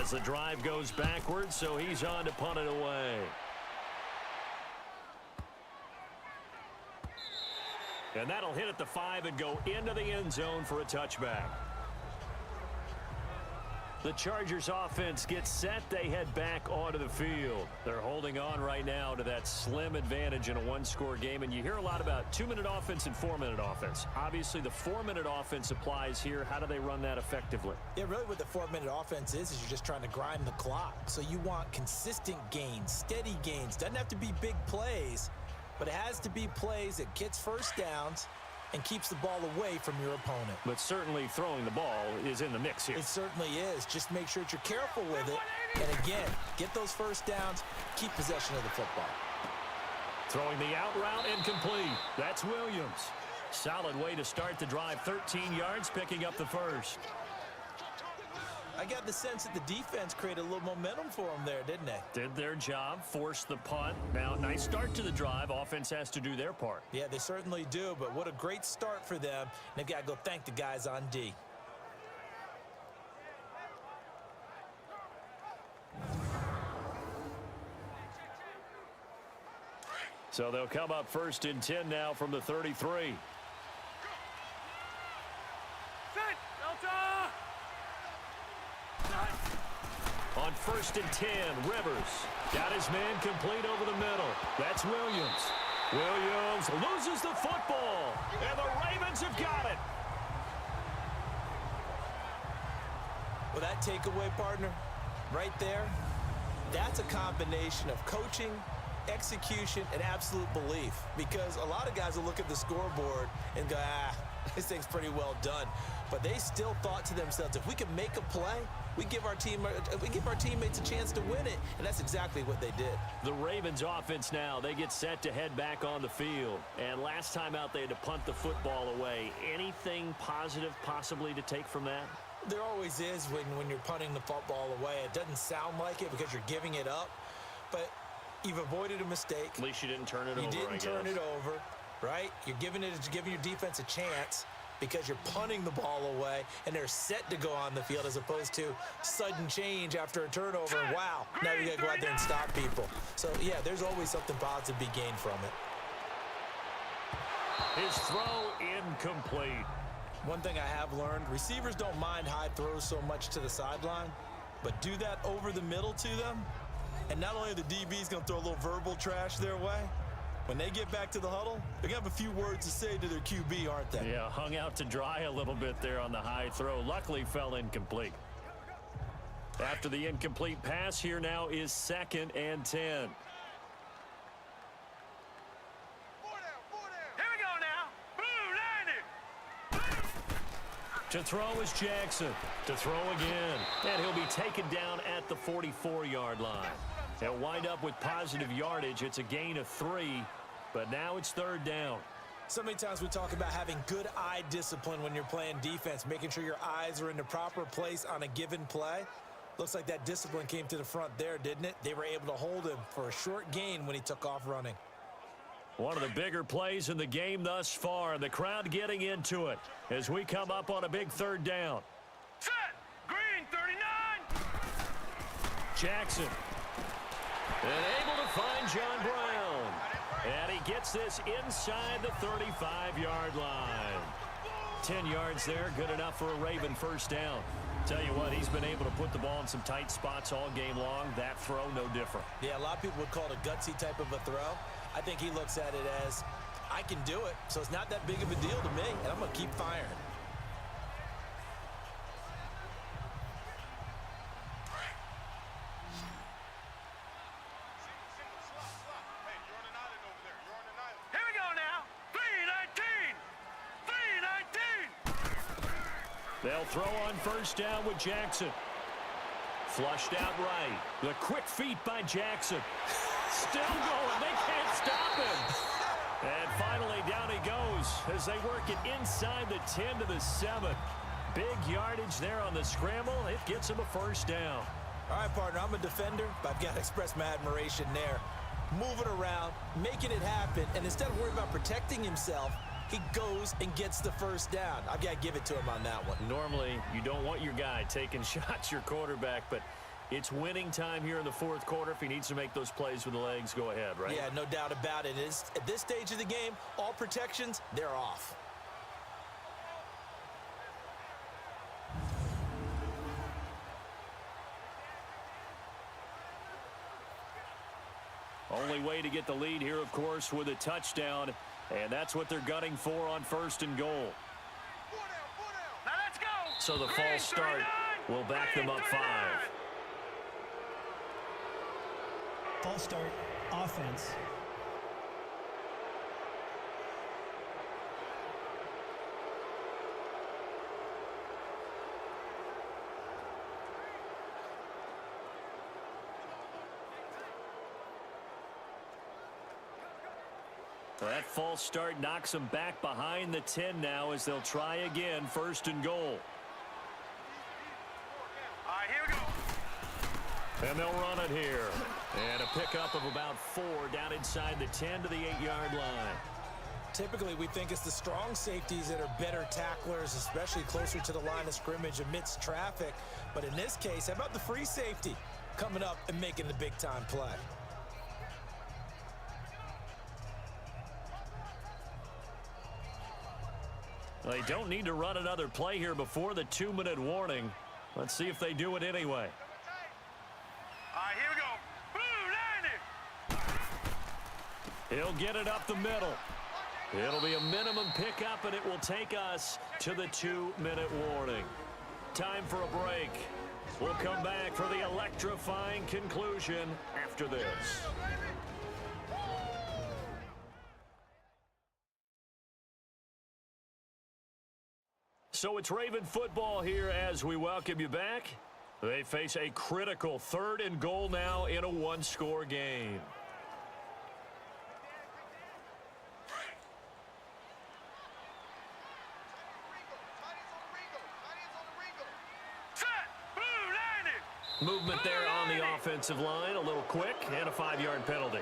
as the drive goes backwards, so he's on to punt it away. And that'll hit at the 5 and go into the end zone for a touchback. The Chargers offense gets set. They head back onto the field. They're holding on right now to that slim advantage in a one-score game. And you hear a lot about 2-minute offense and 4-minute offense. Obviously, the 4-minute offense applies here. How do they run that effectively? Yeah, really what the 4-minute offense is you're just trying to grind the clock. So you want consistent gains, steady gains. Doesn't have to be big plays, but it has to be plays that gets first downs and keeps the ball away from your opponent. But certainly throwing the ball is in the mix here. It certainly is. Just make sure that you're careful with it. And again, get those first downs, keep possession of the football. Throwing the out route incomplete. That's Williams. Solid way to start the drive. 13 yards, picking up the first. I got the sense that the defense created a little momentum for them there, didn't they? Did their job, forced the punt. Now, nice start to the drive. Offense has to do their part. Yeah, they certainly do, but what a great start for them. They've got to go thank the guys on D. So they'll come up 1st and 10 now from the 33. On 1st and 10, Rivers got his man complete over the middle. That's Williams. Williams loses the football, and the Ravens have got it. Well, that takeaway, partner, right there, that's a combination of coaching, execution, and absolute belief. Because a lot of guys will look at the scoreboard and go, this thing's pretty well done. But they still thought to themselves, if we can make a play, we give our teammates a chance to win it, and that's exactly what they did. The Ravens offense now, they get set to head back on the field. And last time out, they had to punt the football away. Anything positive possibly to take from that? There always is when you're punting the football away. It doesn't sound like it because you're giving it up, but you've avoided a mistake. At least you didn't turn it over, You didn't turn it over, right? You're giving your defense a chance because you're punting the ball away, and they're set to go on the field as opposed to sudden change after a turnover. And wow, now you got to go out there and stop people. So, yeah, there's always something positive to be gained from it. His throw incomplete. One thing I have learned, receivers don't mind high throws so much to the sideline, but do that over the middle to them, and not only are the DBs going to throw a little verbal trash their way, when they get back to the huddle, they're going to have a few words to say to their QB, aren't they? Yeah, hung out to dry a little bit there on the high throw. Luckily fell incomplete. After the incomplete pass, here now is 2nd and 10. Here we go now. Blue 90. To throw is Jackson. To throw again. And he'll be taken down at the 44-yard line. They'll wind up with positive yardage. It's a gain of 3, but now it's 3rd down. So many times we talk about having good eye discipline when you're playing defense, making sure your eyes are in the proper place on a given play. Looks like that discipline came to the front there, didn't it? They were able to hold him for a short gain when he took off running. One of the bigger plays in the game thus far, and the crowd getting into it as we come up on a big 3rd down. Set. Green 39. Jackson. And able to find John Brown. And he gets this inside the 35-yard line. 10 yards there, good enough for a Raven 1st down. Tell you what, he's been able to put the ball in some tight spots all game long. That throw, no different. Yeah, a lot of people would call it a gutsy type of a throw. I think he looks at it as, I can do it, so it's not that big of a deal to me, and I'm going to keep firing. Here we go now. 319. 319. They'll throw on 1st down with Jackson. Flushed out right. The quick feet by Jackson. Still going. They can't stop him. And finally down he goes as they work it inside the 10 to the 7. Big yardage there on the scramble. It gets him a 1st down. All right, partner, I'm a defender, but I've got to express my admiration there. Moving around, making it happen, and instead of worrying about protecting himself, he goes and gets the first down. I've got to give it to him on that one. Normally, you don't want your guy taking shots, your quarterback, but it's winning time here in the fourth quarter. If he needs to make those plays with the legs, go ahead, right? Yeah, no doubt about it. At this stage of the game, all protections, they're off. Only way to get the lead here, of course, with a touchdown, and that's what they're gunning for on 1st and goal. Now let's go. So the false start will back them up 5. False start, offense. That false start knocks them back behind the 10 now as they'll try again, 1st and goal. All right, here we go. And they'll run it here. And a pickup of about 4 down inside the 10 to the 8-yard line. Typically, we think it's the strong safeties that are better tacklers, especially closer to the line of scrimmage amidst traffic. But in this case, how about the free safety coming up and making the big-time play? They don't need to run another play here before the 2-minute warning. Let's see if they do it anyway. All right, here we go. Boom, landed. He'll get it up the middle. It'll be a minimum pickup, and it will take us to the 2-minute warning. Time for a break. We'll come back for the electrifying conclusion after this. So it's Raven football here as we welcome you back. They face a critical 3rd and goal now in a 1-score game. Set. Boom, landed. Movement there on the offensive line, a little quick, and a 5-yard penalty.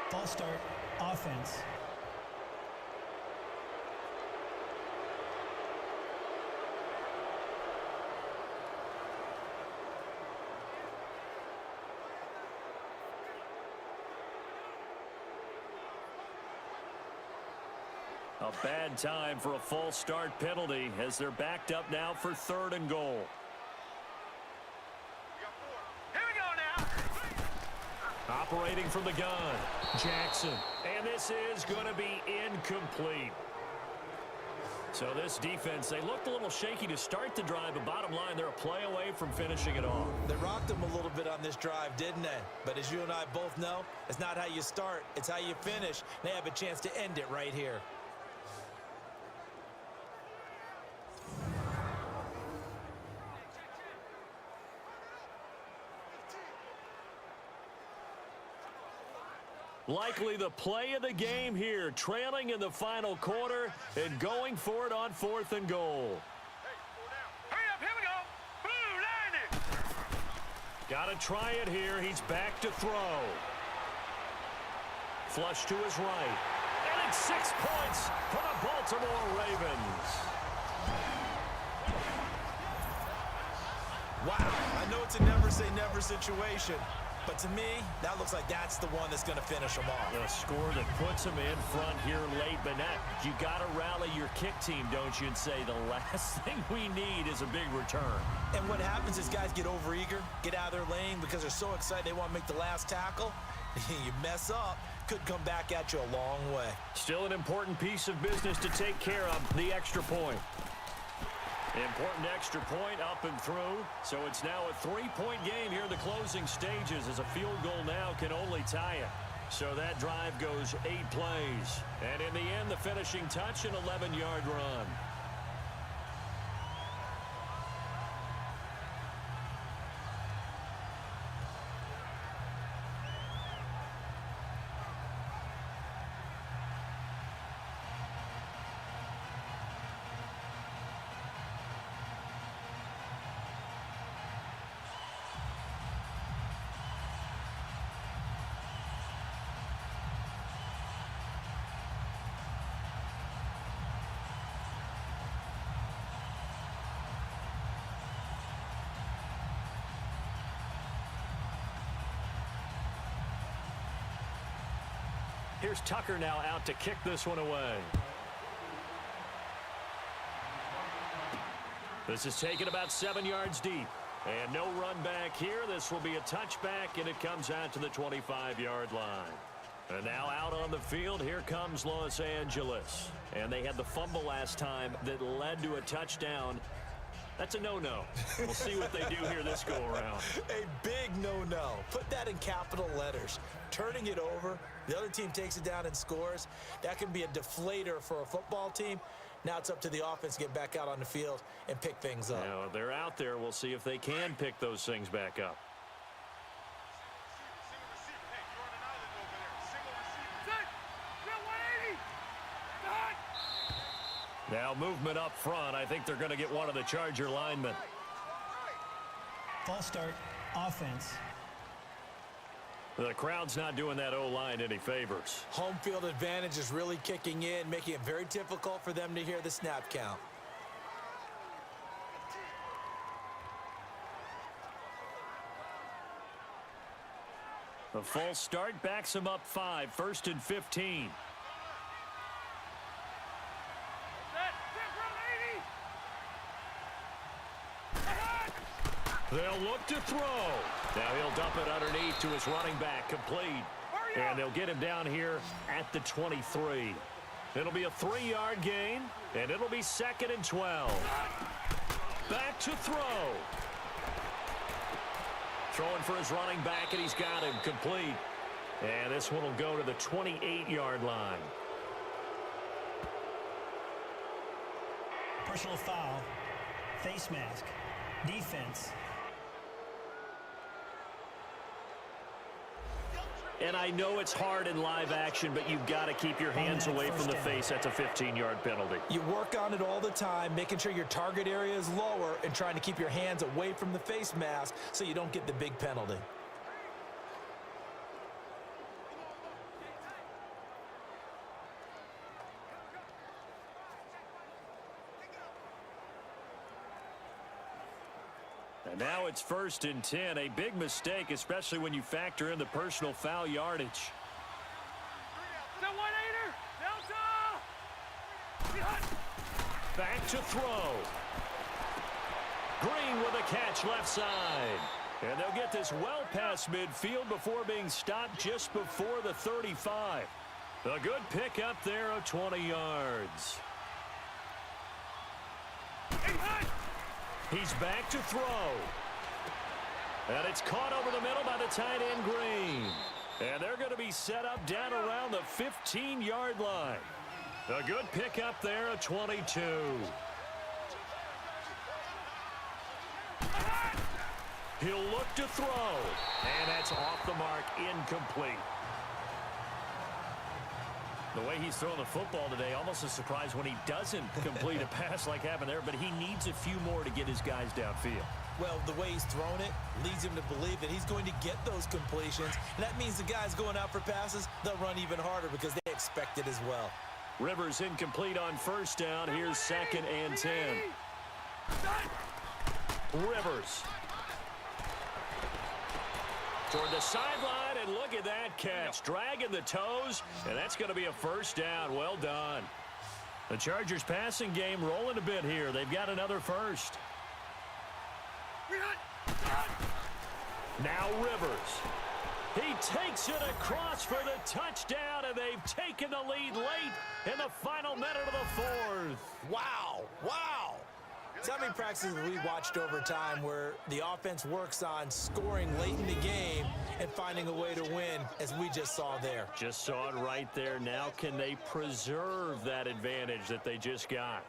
False start, offense. A bad time for a false start penalty as they're backed up now for 3rd and goal. Here we go now. Operating from the gun, Jackson. And this is going to be incomplete. So this defense, they looked a little shaky to start the drive, but bottom line, they're a play away from finishing it off. They rocked them a little bit on this drive, didn't they? But as you and I both know, it's not how you start, it's how you finish. They have a chance to end it right here. Likely the play of the game here, trailing in the final quarter and going for it on 4th and goal. Hurry up, here we go. Boom, landed. Got to try it here. He's back to throw. Flush to his right. And it's 6 points for the Baltimore Ravens. Wow, I know it's a never-say-never situation, but to me, that looks like that's the one that's going to finish them off. A score that puts them in front here late, but you got to rally your kick team, don't you, and say the last thing we need is a big return. And what happens is guys get overeager, get out of their lane because they're so excited they want to make the last tackle. You mess up, could come back at you a long way. Still an important piece of business to take care of, the extra point. Important extra point up and through. So it's now a 3-point game here in the closing stages as a field goal now can only tie it. So that drive goes 8 plays. And in the end, the finishing touch, an 11-yard run. Here's Tucker now out to kick this one away. This is taken about 7 yards deep. And no run back here. This will be a touchback, and it comes out to the 25-yard line. And now out on the field, here comes Los Angeles. And they had the fumble last time that led to a touchdown. That's a no-no. We'll see what they do here this go-around. A big no-no. Put that in capital letters. Turning it over, the other team takes it down and scores. That can be a deflator for a football team. Now it's up to the offense to get back out on the field and pick things up. Now, they're out there. We'll see if they can pick those things back up. Now movement up front. I think they're going to get one of the Charger linemen. False start, offense. The crowd's not doing that O-line any favors. Home field advantage is really kicking in, making it very difficult for them to hear the snap count. The false start backs them up 5, 1st and 15. They'll look to throw. Now he'll dump it underneath to his running back, complete. And they'll get him down here at the 23. It'll be a 3-yard gain, and it'll be 2nd and 12. Back to throw. Throwing for his running back, and he's got him complete. And this one will go to the 28-yard line. Personal foul. Face mask. Defense. And I know it's hard in live action, but you've got to keep your hands away from the face. That's a 15-yard penalty. You work on it all the time, making sure your target area is lower and trying to keep your hands away from the face mask so you don't get the big penalty. And now it's 1st and 10. A big mistake, especially when you factor in the personal foul yardage. Back to throw. Green with a catch left side. And they'll get this well past midfield before being stopped just before the 35. A good pickup there of 20 yards. He's back to throw. And it's caught over the middle by the tight end, Green. And they're going to be set up down around the 15-yard line. A good pickup there of 22. He'll look to throw. And that's off the mark, incomplete. The way he's throwing the football today, almost a surprise when he doesn't complete a pass like happened there, but he needs a few more to get his guys downfield. Well, the way he's thrown it leads him to believe that he's going to get those completions, and that means the guys going out for passes, they'll run even harder because they expect it as well. Rivers incomplete on 1st down. Here's 2nd and 10. Rivers toward the sideline, and look at that catch. Dragging the toes, and that's going to be a 1st down. Well done. The Chargers passing game rolling a bit here. They've got another 1st. Now Rivers. He takes it across for the touchdown, and they've taken the lead late in the final minute of the 4th. Wow, wow. So many practices we watched over time where the offense works on scoring late in the game and finding a way to win, as we just saw there. Just saw it right there. Now can they preserve that advantage that they just got?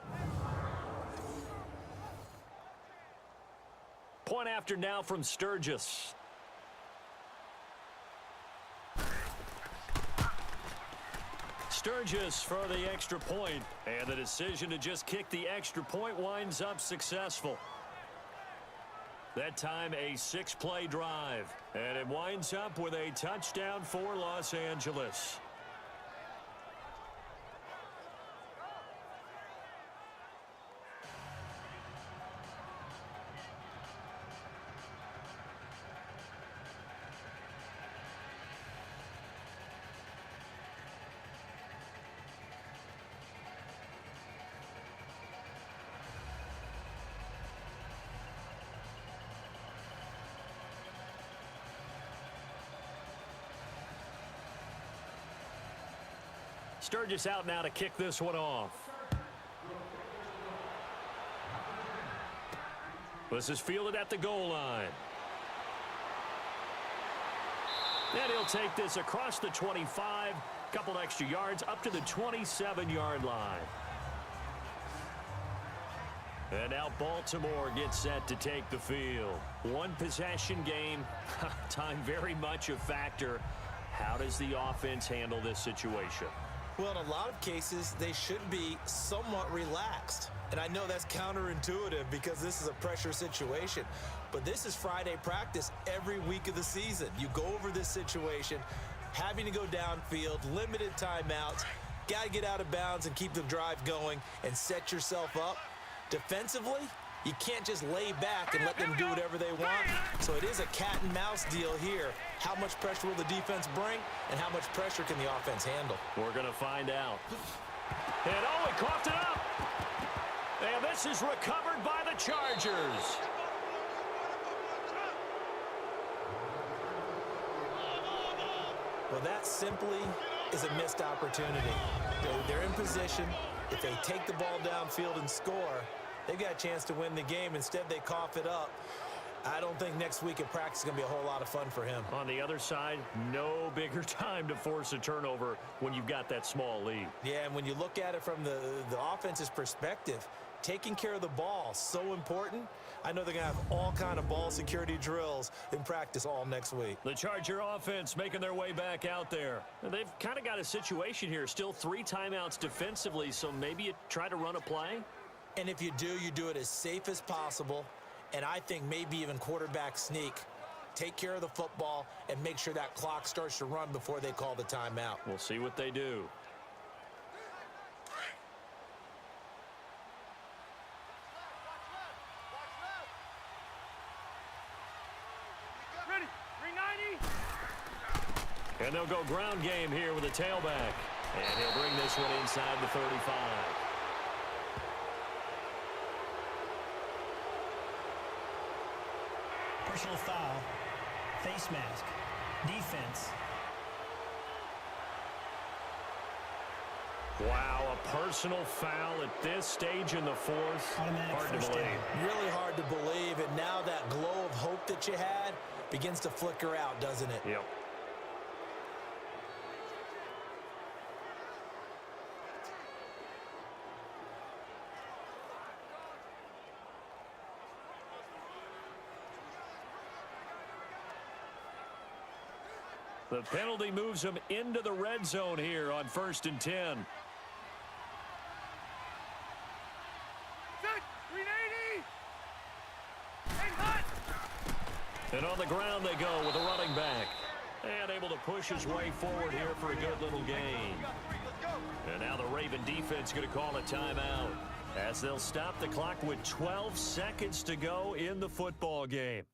Point after now from Sturgis. Sturgis for the extra point, and the decision to just kick the extra point winds up successful. That time a 6-play drive, and it winds up with a touchdown for Los Angeles. Sturgis out now to kick this one off. This is fielded at the goal line. And he'll take this across the 25, couple extra yards up to the 27-yard line. And now Baltimore gets set to take the field. One possession game, time very much a factor. How does the offense handle this situation? Well, in a lot of cases, they should be somewhat relaxed. And I know that's counterintuitive because this is a pressure situation. But this is Friday practice every week of the season. You go over this situation, having to go downfield, limited timeouts, got to get out of bounds and keep the drive going and set yourself up. Defensively, you can't just lay back and let them do whatever they want. So it is a cat and mouse deal here. How much pressure will the defense bring, and how much pressure can the offense handle? We're going to find out. And oh, he coughed it up. And this is recovered by the Chargers. Well, that simply is a missed opportunity. They're in position. If they take the ball downfield and score, they've got a chance to win the game. Instead, they cough it up. I don't think next week at practice is going to be a whole lot of fun for him. On the other side, no bigger time to force a turnover when you've got that small lead. Yeah, and when you look at it from the offense's perspective, taking care of the ball, so important. I know they're going to have all kind of ball security drills in practice all next week. The Charger offense making their way back out there. And they've kind of got a situation here. Still 3 timeouts defensively, so maybe you try to run a play. And if you do it as safe as possible. And I think maybe even quarterback sneak. Take care of the football and make sure that clock starts to run before they call the timeout. We'll see what they do. Ready. 390. And they'll go ground game here with a tailback. And he'll bring this one inside the 35. Personal foul, face mask, defense. Wow, a personal foul at this stage in the fourth. Automatic Hard to first believe. down. Really hard to believe, and now that glow of hope that you had begins to flicker out, doesn't it? Yep. The penalty moves them into the red zone here on 1st and 10. Set. 380. Hey, hot. And on the ground they go with a running back. And able to push his way forward here for a good little gain. And now the Raven defense going to call a timeout as they'll stop the clock with 12 seconds to go in the football game.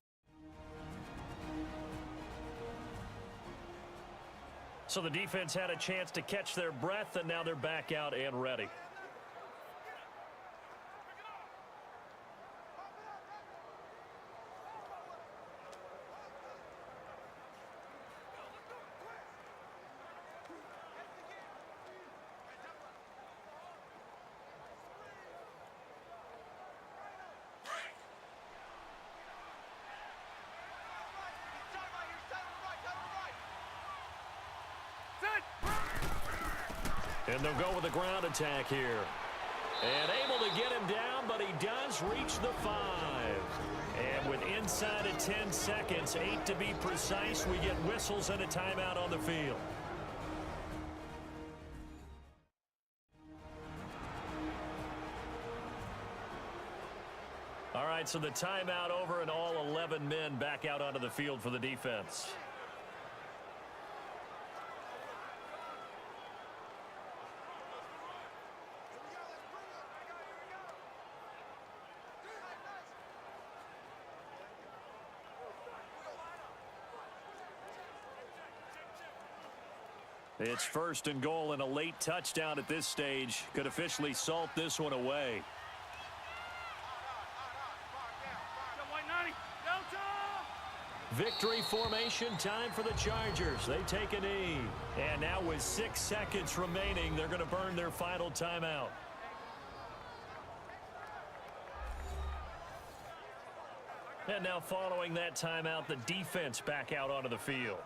So the defense had a chance to catch their breath, and now they're back out and ready. And they'll go with a ground attack here. And able to get him down, but he does reach the 5. And with inside of 10 seconds, 8 to be precise, we get whistles and a timeout on the field. All right, so the timeout over and all 11 men back out onto the field for the defense. It's 1st and goal, and a late touchdown at this stage could officially salt this one away. Victory formation time for the Chargers. They take a knee. And now with 6 seconds remaining, they're going to burn their final timeout. And now following that timeout, the defense back out onto the field.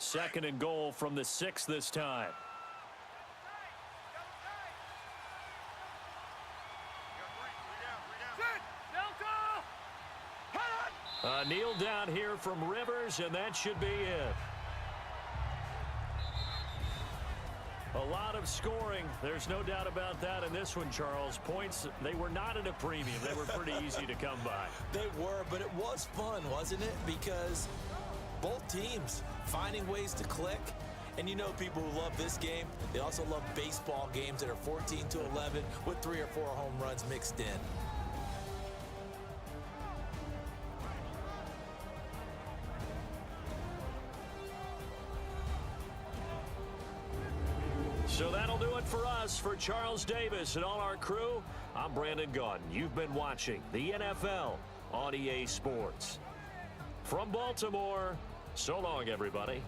Second and goal from the 6 this time. Kneel down here from Rivers, and that should be it. A lot of scoring. There's no doubt about that in this one, Charles. Points, they were not at a premium. They were pretty easy to come by. They were, but it was fun, wasn't it? Because both teams finding ways to click. And you know people who love this game, they also love baseball games that are 14-11 with 3 or 4 home runs mixed in. So that'll do it for us. For Charles Davis and all our crew, I'm Brandon Gaudin. You've been watching the NFL on EA Sports. From Baltimore, so long, everybody.